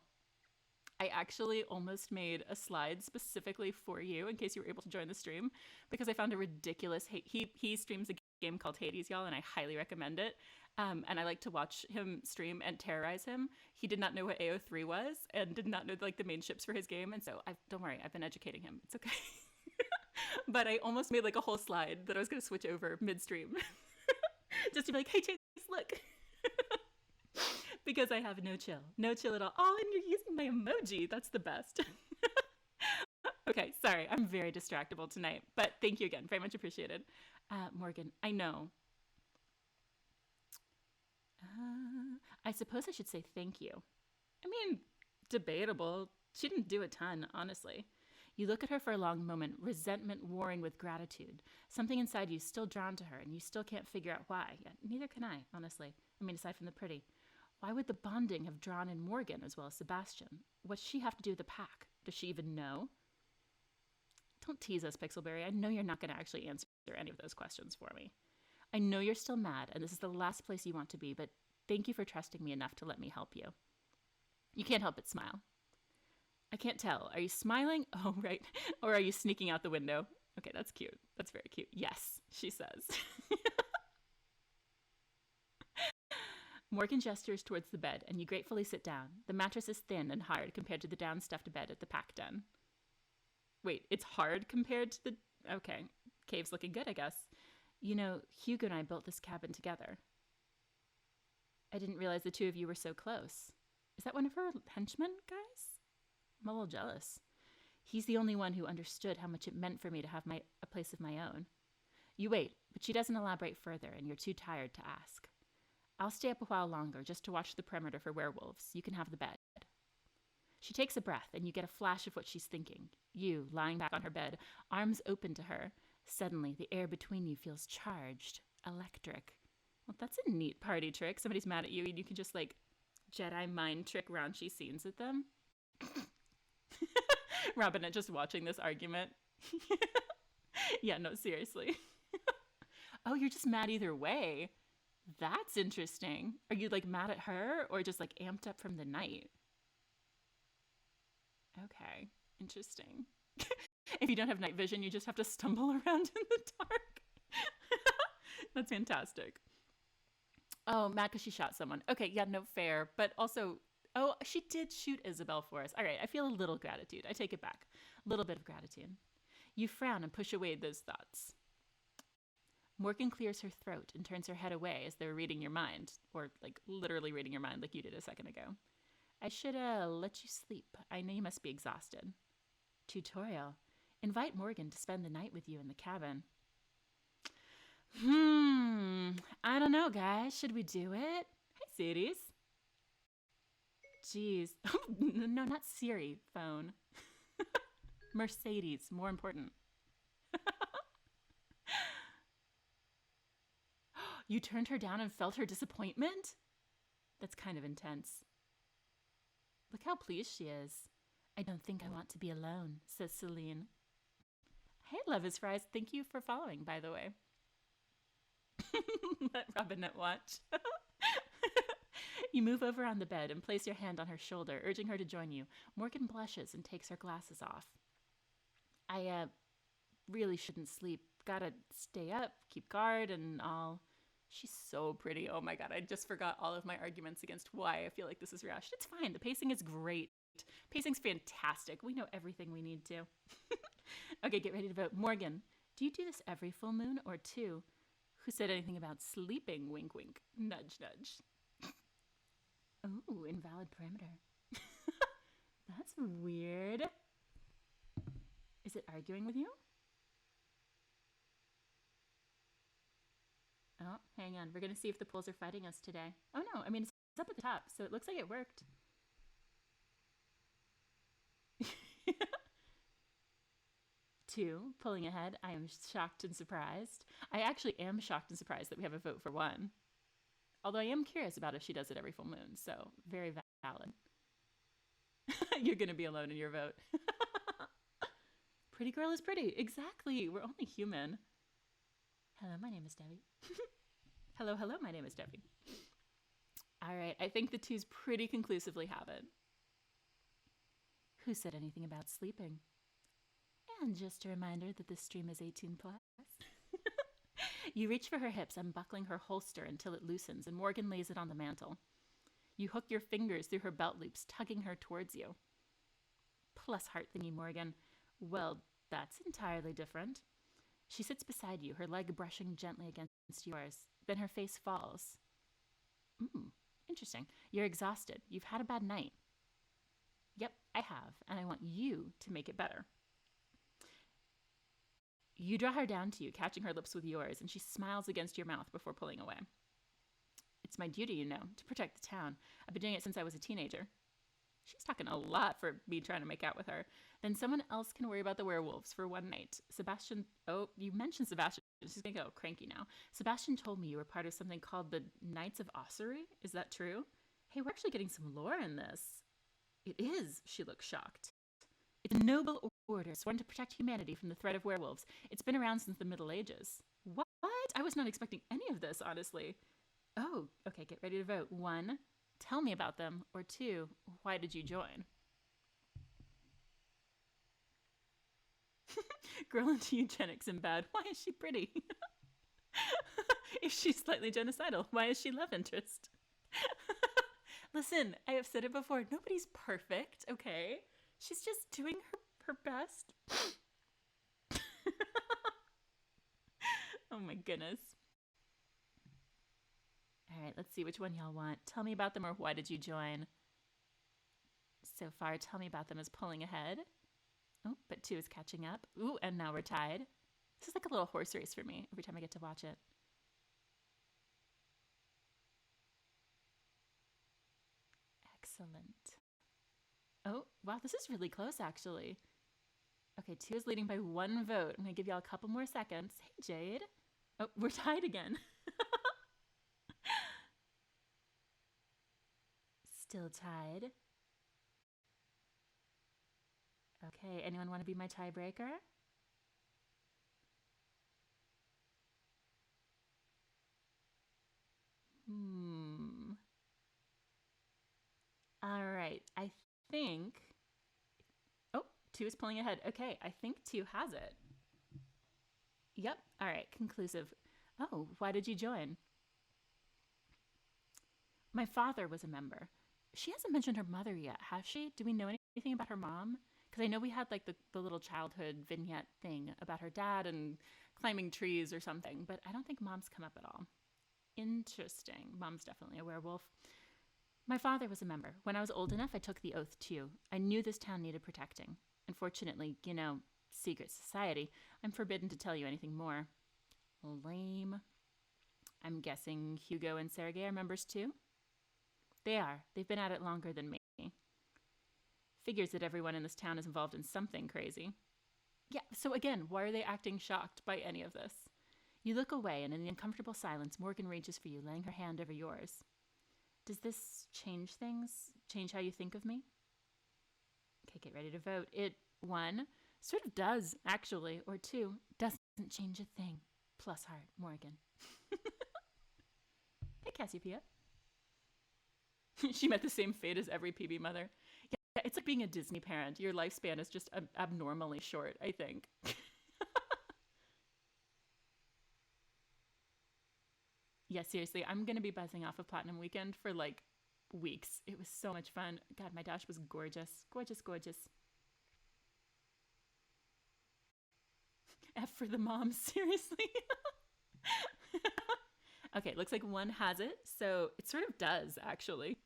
I actually almost made a slide specifically for you in case you were able to join the stream because I found a ridiculous... He streams a game called Hades, y'all, and I highly recommend it. And I like to watch him stream and terrorize him. He did not know what AO3 was and did not know like the main ships for his game. And so don't worry, I've been educating him. It's okay. But I almost made like a whole slide that I was going to switch over midstream. Just to be like, hey, Chase, look. Because I have no chill. No chill at all. Oh, and you're using my emoji. That's the best. Okay, sorry. I'm very distractible tonight. But thank you again. Very much appreciated. Morgan, I know. I suppose I should say thank you. I mean, debatable. She didn't do a ton, honestly. You look at her for a long moment, resentment warring with gratitude. Something inside you is still drawn to her, and you still can't figure out why. Yeah, neither can I, honestly. I mean, aside from the pretty. Why would the bonding have drawn in Morgan as well as Sebastian? What's she have to do with the pack? Does she even know? Don't tease us, Pixelberry. I know you're not going to actually answer any of those questions for me. I know you're still mad, and this is the last place you want to be, but thank you for trusting me enough to let me help you. You can't help but smile. I can't tell. Are you smiling? Oh, right. Or are you sneaking out the window? Okay, that's cute. That's very cute. Yes, she says. Morgan gestures towards the bed, and you gratefully sit down. The mattress is thin and hard compared to the down-stuffed bed at the pack den. Wait, it's hard compared to the... Okay, cave's looking good, I guess. You know, Hugo and I built this cabin together. I didn't realize the two of you were so close. Is that one of her henchmen, guys? I'm a little jealous. He's the only one who understood how much it meant for me to have a place of my own. You wait, but she doesn't elaborate further, and you're too tired to ask. I'll stay up a while longer just to watch the perimeter for werewolves. You can have the bed. She takes a breath, and you get a flash of what she's thinking. You, lying back on her bed, arms open to her. Suddenly, the air between you feels charged, electric. Well, that's a neat party trick. Somebody's mad at you, and you can just, like, Jedi mind trick raunchy scenes at them. Robinette just watching this argument. Yeah, no, seriously. Oh, you're just mad either way. That's interesting. Are you, like, mad at her or just, like, amped up from the night? Okay, interesting. If you don't have night vision, you just have to stumble around in the dark. That's fantastic. Oh, mad because she shot someone. Okay, yeah, no, fair. But also, oh, she did shoot Isabel for us. All right, I feel a little gratitude. I take it back. A little bit of gratitude. You frown and push away those thoughts. Morgan clears her throat and turns her head away as though reading your mind. Or, like, literally reading your mind like you did a second ago. I should, let you sleep. I know you must be exhausted. Tutorial. Invite Morgan to spend the night with you in the cabin. I don't know, guys. Should we do it? Hi, Sadie's. Jeez. No, not Siri. Phone. Mercedes. More important. You turned her down and felt her disappointment? That's kind of intense. Look how pleased she is. I don't think I want to be alone, says Celine. Hey, Love is Fries. Thank you for following, by the way. Let Robinette watch. You move over on the bed and place your hand on her shoulder, urging her to join you. Morgan blushes and takes her glasses off. I really shouldn't sleep. Gotta stay up, keep guard, and all. She's so pretty. Oh my god, I just forgot all of my arguments against why I feel like this is rushed. It's fine. The pacing is great. Pacing's fantastic. We know everything we need to. Okay, get ready to vote. Morgan, do you do this every full moon or two? Who said anything about sleeping? Wink, wink. Nudge, nudge. Ooh, invalid parameter. That's weird. Is it arguing with you? Oh, hang on. We're going to see if the polls are fighting us today. Oh, no. I mean, it's up at the top, so it looks like it worked. 2, pulling ahead. I am shocked and surprised. I actually am shocked and surprised that we have a vote for 1. Although I am curious about if she does it every full moon, so very valid. You're going to be alone in your vote. Pretty girl is pretty. Exactly. We're only human. Hello, my name is Debbie. Hello, hello, my name is Debbie. All right, I think the 2s pretty conclusively have it. Who said anything about sleeping? And just a reminder that this stream is 18 plus. You reach for her hips, unbuckling her holster until it loosens, and Morgan lays it on the mantel. You hook your fingers through her belt loops, tugging her towards you. Plus heart thingy, Morgan. Well, that's entirely different. She sits beside you, her leg brushing gently against yours. Then her face falls. Interesting. You're exhausted. You've had a bad night. Yep, I have, and I want you to make it better. You draw her down to you, catching her lips with yours, and she smiles against your mouth before pulling away. It's my duty, you know, to protect the town. I've been doing it since I was a teenager. She's talking a lot for me trying to make out with her. Then someone else can worry about the werewolves for one night. Sebastian, oh, you mentioned Sebastian. She's going to go cranky now. Sebastian told me you were part of something called the Knights of Ossuary. Is that true? Hey, we're actually getting some lore in this. It is, she looks shocked. It's a noble order sworn to protect humanity from the threat of werewolves. It's been around since the Middle Ages. What? I was not expecting any of this, honestly. Oh, okay, get ready to vote. 1, tell me about them. Or 2, why did you join? Girl into eugenics in bed. Why is she pretty? If she's slightly genocidal, why is she love interest? Listen, I have said it before. Nobody's perfect, okay? She's just doing her best. Oh my goodness. All right, let's see which one y'all want. Tell me about them or why did you join? So far, tell me about them is pulling ahead. Oh, but 2 is catching up. Ooh, and now we're tied. This is like a little horse race for me every time I get to watch it. Excellent. Oh, wow, this is really close, actually. Okay, 2 is leading by 1 vote. I'm going to give y'all a couple more seconds. Hey, Jade. Oh, we're tied again. Still tied. Okay, anyone want to be my tiebreaker? All right, I think... Oh, 2 is pulling ahead. Okay, I think 2 has it. Yep, all right, conclusive. Oh, why did you join? My father was a member. She hasn't mentioned her mother yet, has she? Do we know anything about her mom? Because I know we had like the little childhood vignette thing about her dad and climbing trees or something, but I don't think mom's come up at all. Interesting. Mom's definitely a werewolf. My father was a member. When I was old enough, I took the oath too. I knew this town needed protecting. Unfortunately, you know, secret society, I'm forbidden to tell you anything more. Lame. I'm guessing Hugo and Sergei are members too? They are. They've been at it longer than me. Figures that everyone in this town is involved in something crazy. Yeah, so again, why are they acting shocked by any of this? You look away, and in the uncomfortable silence, Morgan reaches for you, laying her hand over yours. Does this change things? Change how you think of me? Okay, get ready to vote. It, 1, sort of does, actually, or 2, doesn't change a thing. Plus heart, Morgan. Hey, Cassiopeia. She met the same fate as every PB mother. Yeah, it's like being a Disney parent. Your lifespan is just abnormally short, I think. Yeah, seriously, I'm going to be buzzing off of Platinum Weekend for like weeks. It was so much fun. God, my dash was gorgeous. Gorgeous, gorgeous. F for the moms, seriously. Okay, looks like 1 has it, so it sort of does, actually.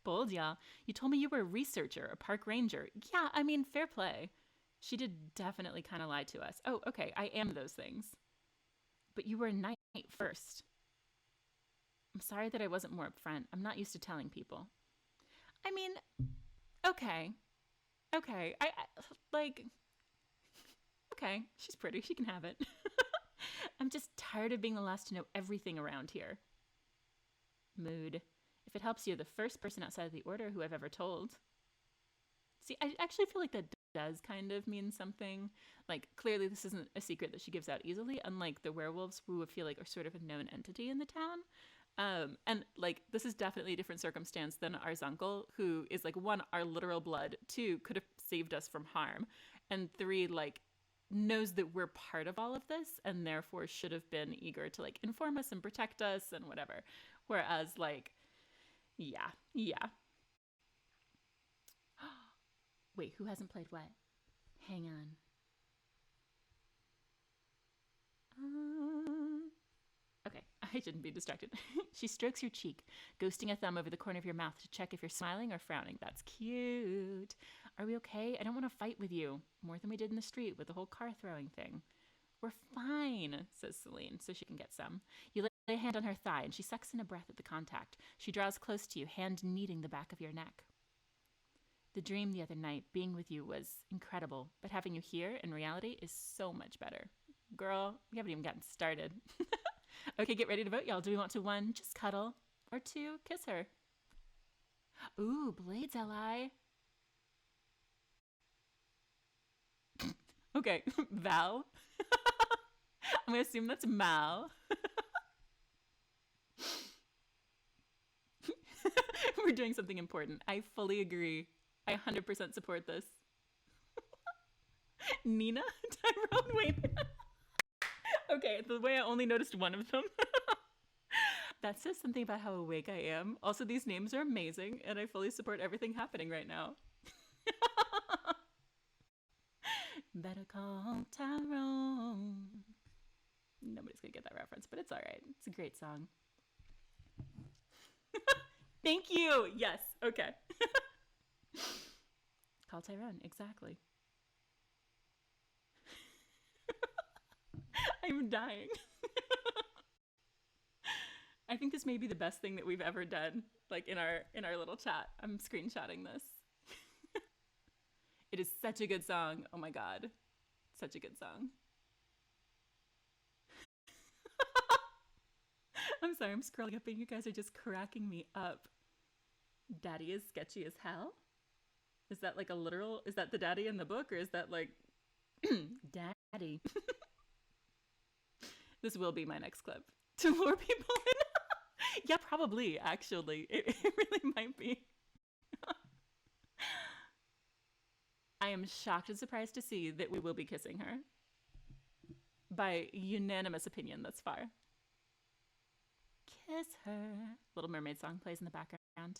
Bold, y'all. You told me you were a researcher, a park ranger. Yeah, I mean, fair play. She did definitely kind of lie to us. Oh, okay, I am those things. But you were a knight first. I'm sorry that I wasn't more upfront. I'm not used to telling people. I mean, okay. Okay. I like, okay, she's pretty. She can have it. I'm just tired of being the last to know everything around here. Mood. If it helps you, the first person outside of the order who I've ever told. See, I actually feel like that does kind of mean something. Like, clearly this isn't a secret that she gives out easily, unlike the werewolves, who I feel like are sort of a known entity in the town. And, like, this is definitely a different circumstance than our Zunkel, who is, like, 1, our literal blood, 2, could have saved us from harm, and 3, like, knows that we're part of all of this, and therefore should have been eager to, like, inform us and protect us and whatever. Whereas, like, yeah. Wait, who hasn't played what? Hang on. Okay, I shouldn't be distracted. She strokes your cheek, ghosting a thumb over the corner of your mouth to check if you're smiling or frowning. That's cute. Are we okay? I don't want to fight with you. More than we did in the street with the whole car throwing thing. We're fine, says Celine, so she can get some. You lay a hand on her thigh, and she sucks in a breath at the contact. She draws close to you, hand kneading the back of your neck. The dream the other night, being with you, was incredible, but having you here in reality is so much better. Girl, we haven't even gotten started. Okay, get ready to vote, y'all. Do we want to 1, just cuddle, or 2, kiss her? Ooh, Blades ally. Okay, Val. I'm gonna assume that's Mal. We're doing something important. I fully agree. I 100% support this. Nina? Tyrone? Wait. Okay, the way I only noticed one of them. That says something about how awake I am. Also, these names are amazing, and I fully support everything happening right now. Better call Tyrone. Nobody's gonna get that reference, but it's all right. It's a great song. Thank you. Yes. Okay. Call Tyrone. Exactly. I'm dying. I think this may be the best thing that we've ever done, like in our little chat. I'm screenshotting this. It is such a good song. Oh my god. Such a good song. I'm sorry, I'm scrolling up and you guys are just cracking me up. Daddy is sketchy as hell? Is that like a literal, is that the daddy in the book, or is that like daddy? This will be my next clip to lure people in. Yeah, probably, actually. It really might be. I am shocked and surprised to see that we will be kissing her. By unanimous opinion thus far. Kiss her. Little Mermaid song plays in the background.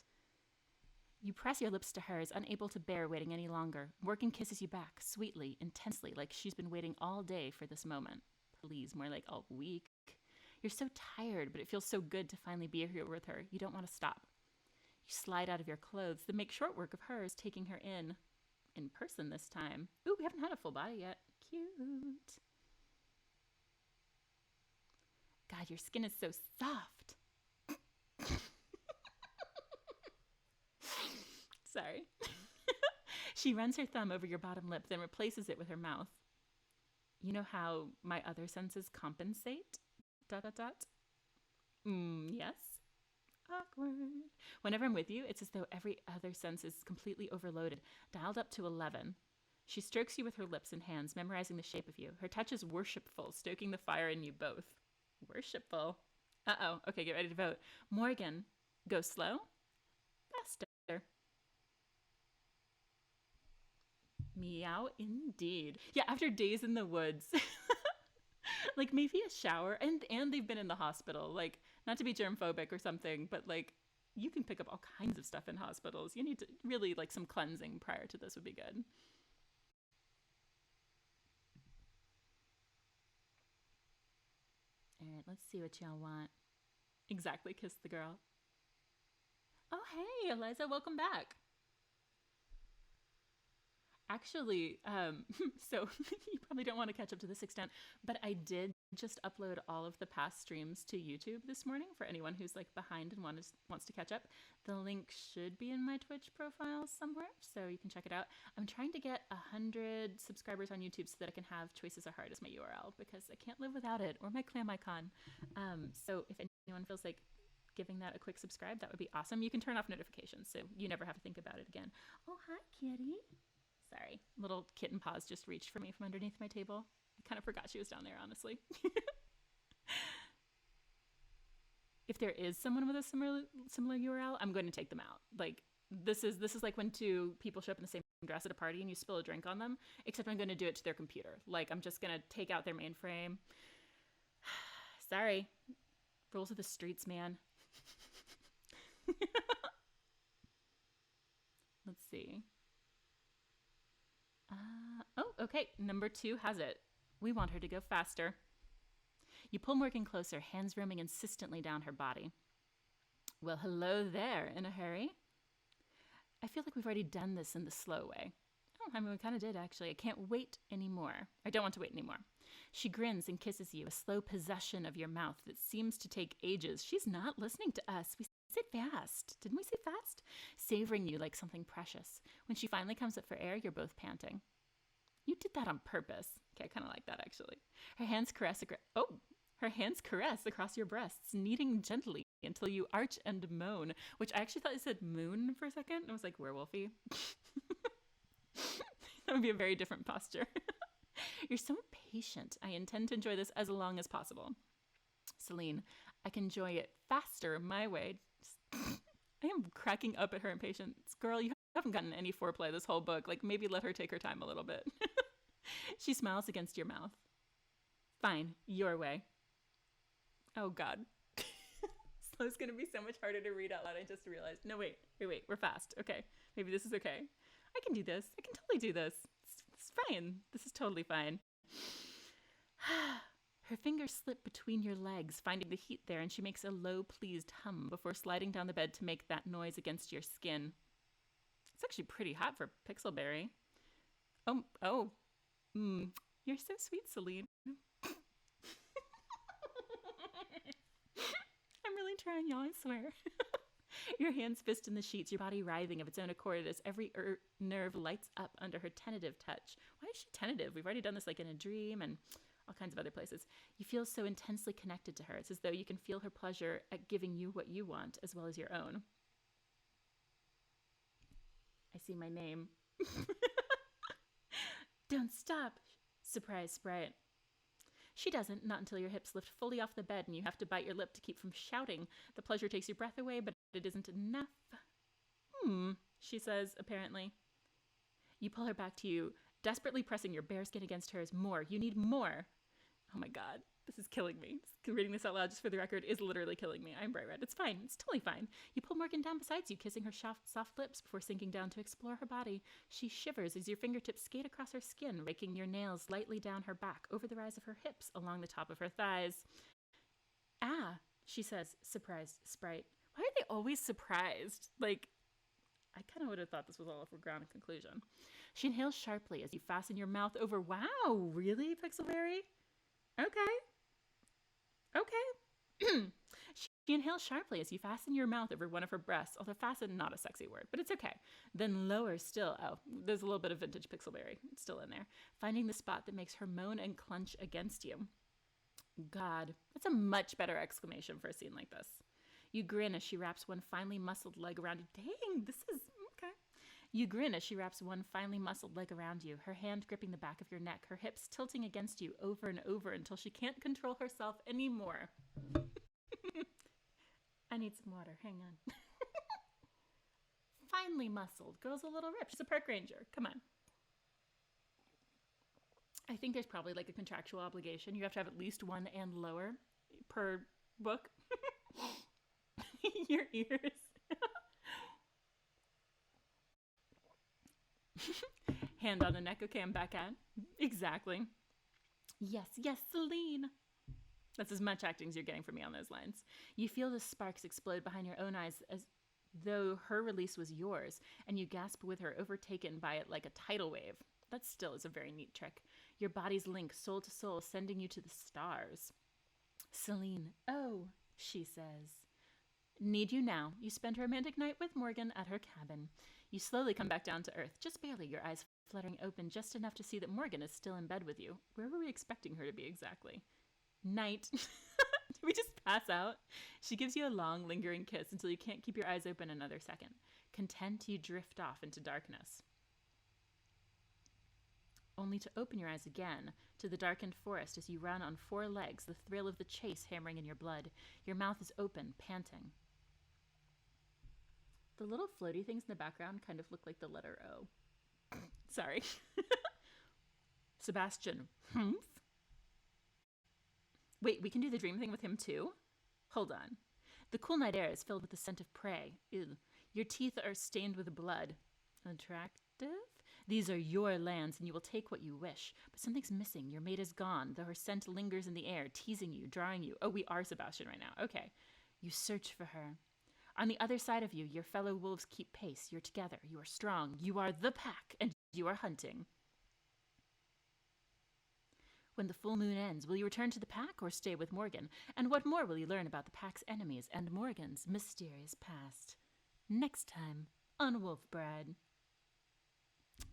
You press your lips to hers, unable to bear waiting any longer. Morgan kisses you back, sweetly, intensely, like she's been waiting all day for this moment. Please, more like all week. You're so tired, but it feels so good to finally be here with her. You don't want to stop. You slide out of your clothes, then make short work of hers, taking her in person this time. Ooh, we haven't had a full body yet. Cute. God, your skin is so soft. Sorry. She runs her thumb over your bottom lip, then replaces it with her mouth. You know how my other senses compensate? Dot, dot, dot. Yes. Awkward. Whenever I'm with you, it's as though every other sense is completely overloaded, dialed up to 11. She strokes you with her lips and hands, memorizing the shape of you. Her touch is worshipful, stoking the fire in you both. Worshipful. Uh-oh. Okay, get ready to vote. Morgan, go slow. Faster. Meow indeed. Yeah, after days in the woods. Like maybe a shower, and they've been in the hospital. Like, not to be germphobic or something, but like you can pick up all kinds of stuff in hospitals. You need to really, like, some cleansing prior to this would be good. All right, let's see what y'all want. Exactly, kiss the girl. Oh, hey, Eliza, welcome back. Actually, so you probably don't want to catch up to this extent, but I did just upload all of the past streams to YouTube this morning for anyone who's like behind and wants to catch up. The link should be in my Twitch profile somewhere, so you can check it out. I'm trying to get 100 subscribers on YouTube so that I can have Choices Are Hard as my URL, because I can't live without it, or my clam icon. So if anyone feels like giving that a quick subscribe, that would be awesome. You can turn off notifications, so you never have to think about it again. Oh, hi, kitty. Sorry, little kitten paws just reached for me from underneath my table. I kind of forgot she was down there, honestly. If there is someone with a similar URL, I'm going to take them out. Like, this is like when two people show up in the same dress at a party and you spill a drink on them, except I'm going to do it to their computer. Like, I'm just going to take out their mainframe. Sorry. Rules of the streets, man. Let's see. Oh, okay. Number 2 has it. We want her to go faster. You pull Morgan closer, hands roaming insistently down her body. Well, hello there. In a hurry? I feel like we've already done this in the slow way. Oh, I mean, we kind of did, actually. I can't wait anymore. I don't want to wait anymore. She grins and kisses you, a slow possession of your mouth that seems to take ages. She's not listening to us. We said fast. Didn't we say fast? Savoring you like something precious. When she finally comes up for air, you're both panting. You did that on purpose. Okay, I kind of like that, actually. Her hands caress across your breasts, kneading gently until you arch and moan, which I actually thought it said moon for a second. I was like, werewolfy. That would be a very different posture. You're so patient. I intend to enjoy this as long as possible. Celine, I can enjoy it faster my way. I am cracking up at her impatience. Girl, you haven't gotten any foreplay this whole book. Like, maybe let her take her time a little bit. She smiles against your mouth. Fine, your way. Oh, God. So it's going to be so much harder to read out loud. I just realized. No, wait. We're fast. Okay. Maybe this is okay. I can do this. I can totally do this. It's fine. This is totally fine. Her fingers slip between your legs, finding the heat there, and she makes a low, pleased hum before sliding down the bed to make that noise against your skin. It's actually pretty hot for Pixelberry. Oh. You're so sweet, Celine. I'm really trying, y'all, I swear. Your hands fist in the sheets, your body writhing of its own accord as every nerve lights up under her tentative touch. Why is she tentative? We've already done this like in a dream and all kinds of other places. You feel so intensely connected to her. It's as though you can feel her pleasure at giving you what you want as well as your own. I see my name. Don't stop, surprise Sprite. She doesn't, not until your hips lift fully off the bed and you have to bite your lip to keep from shouting. The pleasure takes your breath away, but it isn't enough. She says, apparently. You pull her back to you, desperately pressing your bare skin against hers. More. You need more. Oh my God. This is killing me. Reading this out loud, just for the record, is literally killing me. I'm bright red. It's fine. It's totally fine. You pull Morgan down beside you, kissing her soft lips before sinking down to explore her body. She shivers as your fingertips skate across her skin, raking your nails lightly down her back, over the rise of her hips, along the top of her thighs. Ah, she says, surprised Sprite. Why are they always surprised? Like, I kind of would have thought this was all a foregone conclusion. She inhales sharply as you fasten your mouth over. Wow, really, Pixelberry? Okay. She inhales sharply as you fasten your mouth over one of her breasts, although fasten, not a sexy word, but it's okay. Then lower still. Oh, there's a little bit of vintage Pixelberry still in there. Finding the spot that makes her moan and clench against you. God, that's a much better exclamation for a scene like this. You grin as she wraps one finely muscled leg around you. Dang, this is okay. You grin as she wraps one finely muscled leg around you, her hand gripping the back of your neck, her hips tilting against you over and over until she can't control herself anymore. I need some water. Hang on. Finely muscled. Girl's a little ripped. She's a park ranger. Come on. I think there's probably like a contractual obligation. You have to have at least one and lower per book. Your ears. Hand on the neck. Okay, I'm back at. Exactly. Yes, Celine. That's as much acting as you're getting from me on those lines. You feel the sparks explode behind your own eyes as though her release was yours, and you gasp with her, overtaken by it like a tidal wave. That still is a very neat trick. Your bodies link soul to soul, sending you to the stars. Celine, oh, she says. Need you now. You spend a romantic night with Morgan at her cabin. You slowly come back down to earth, just barely, your eyes fluttering open just enough to see that Morgan is still in bed with you. Where were we expecting her to be exactly? Night. Did we just pass out? She gives you a long, lingering kiss until you can't keep your eyes open another second. Content, you drift off into darkness. Only to open your eyes again to the darkened forest as you run on 4 legs, the thrill of the chase hammering in your blood. Your mouth is open, panting. The little floaty things in the background kind of look like the letter O. Sorry. Sebastian. Humph? Wait, we can do the dream thing with him too? Hold on. The cool night air is filled with the scent of prey. Ew. Your teeth are stained with blood. Attractive? These are your lands, and you will take what you wish. But something's missing. Your mate is gone, though her scent lingers in the air, teasing you, drawing you. Oh, we are Sebastian right now. Okay. You search for her. On the other side of you, your fellow wolves keep pace. You're together. You are strong. You are the pack, and you are hunting. When the full moon ends, will you return to the pack or stay with Morgan? And what more will you learn about the pack's enemies and Morgan's mysterious past? Next time on Wolf Bride.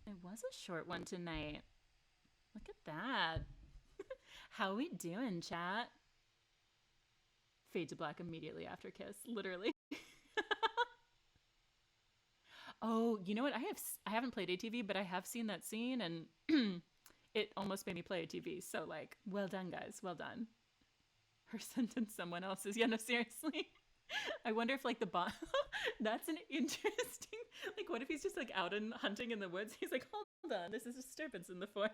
It was a short one tonight. Look at that. How we doing, chat? Fade to black immediately after kiss, literally. Oh, you know what? I haven't played ATV, but I have seen that scene, and it almost made me play ATV. So, like, well done, guys. Well done. Her sentence, someone else's. Yeah, no, seriously. I wonder if, like, the bond... That's an interesting... Like, what if he's just, like, out and hunting in the woods? He's like, hold on, this is a disturbance in the force.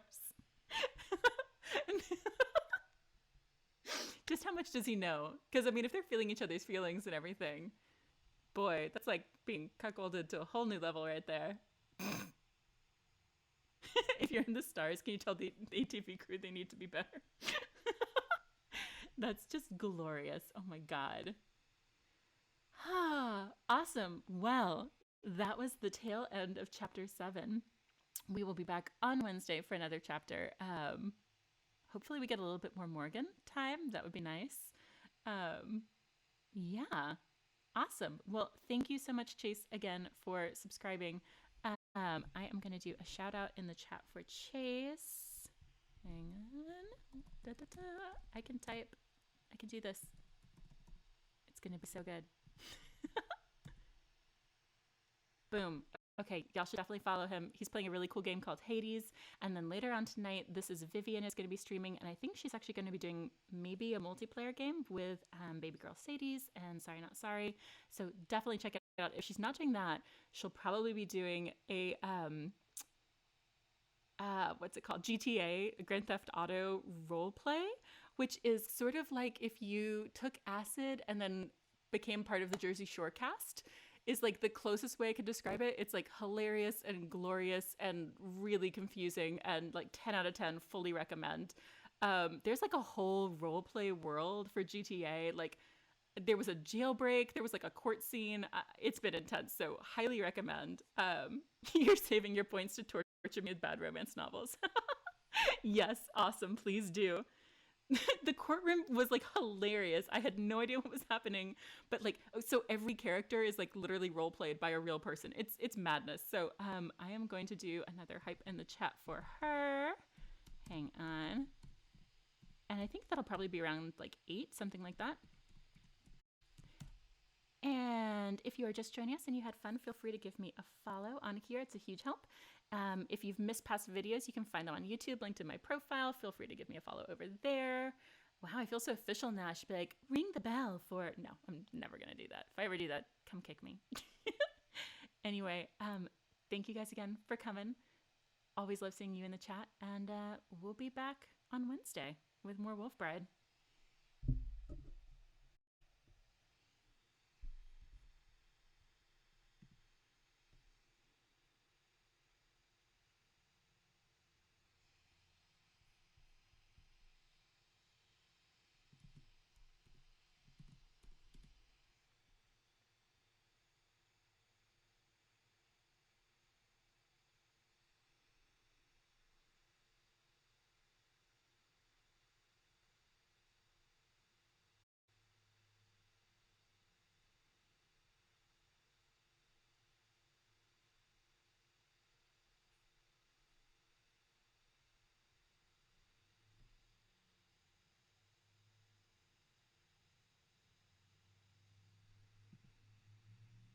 Just how much does he know? Because, I mean, if they're feeling each other's feelings and everything, boy, that's like being cuckolded to a whole new level right there. If you're in the stars, can you tell the ATV crew they need to be better? That's just glorious. Oh my god. Awesome. Well, that was the tail end of chapter 7. We will be back on Wednesday for another chapter. Hopefully we get a little bit more Morgan time. That would be nice. Yeah. Awesome. Well, thank you so much, Chase, again, for subscribing. I am going to do a shout out in the chat for Chase. Hang on. I can type. I can do this. It's going to be so good. Boom. Okay, y'all should definitely follow him. He's playing a really cool game called Hades. And then later on tonight, this is Vivian is going to be streaming. And I think she's actually going to be doing maybe a multiplayer game with baby girl Sadie's and Sorry Not Sorry. So definitely check it out. If she's not doing that, she'll probably be doing a, what's it called? GTA, Grand Theft Auto roleplay, which is sort of like if you took acid and then became part of the Jersey Shore cast. Is like the closest way I could describe it. It's like hilarious and glorious and really confusing and like 10 out of 10, fully recommend. There's like a whole roleplay world for GTA. Like there was a jailbreak, there was like a court scene. It's been intense, so highly recommend. You're saving your points to torture me with bad romance novels. Yes, awesome, please do. The courtroom was like hilarious. I had no idea what was happening, but like so every character is like literally role played by a real person. It's madness. So I am going to do another hype in the chat for her. Hang on. And I think that'll probably be around like 8, something like that. And if you are just joining us and you had fun, feel free to give me a follow on here. It's a huge help. If you've missed past videos, you can find them on YouTube, linked in my profile. Feel free to give me a follow over there. Wow, I feel so official now. I should be like, ring the bell for... No, I'm never going to do that. If I ever do that, come kick me. Anyway, thank you guys again for coming. Always love seeing you in the chat. And we'll be back on Wednesday with more Wolf Bride.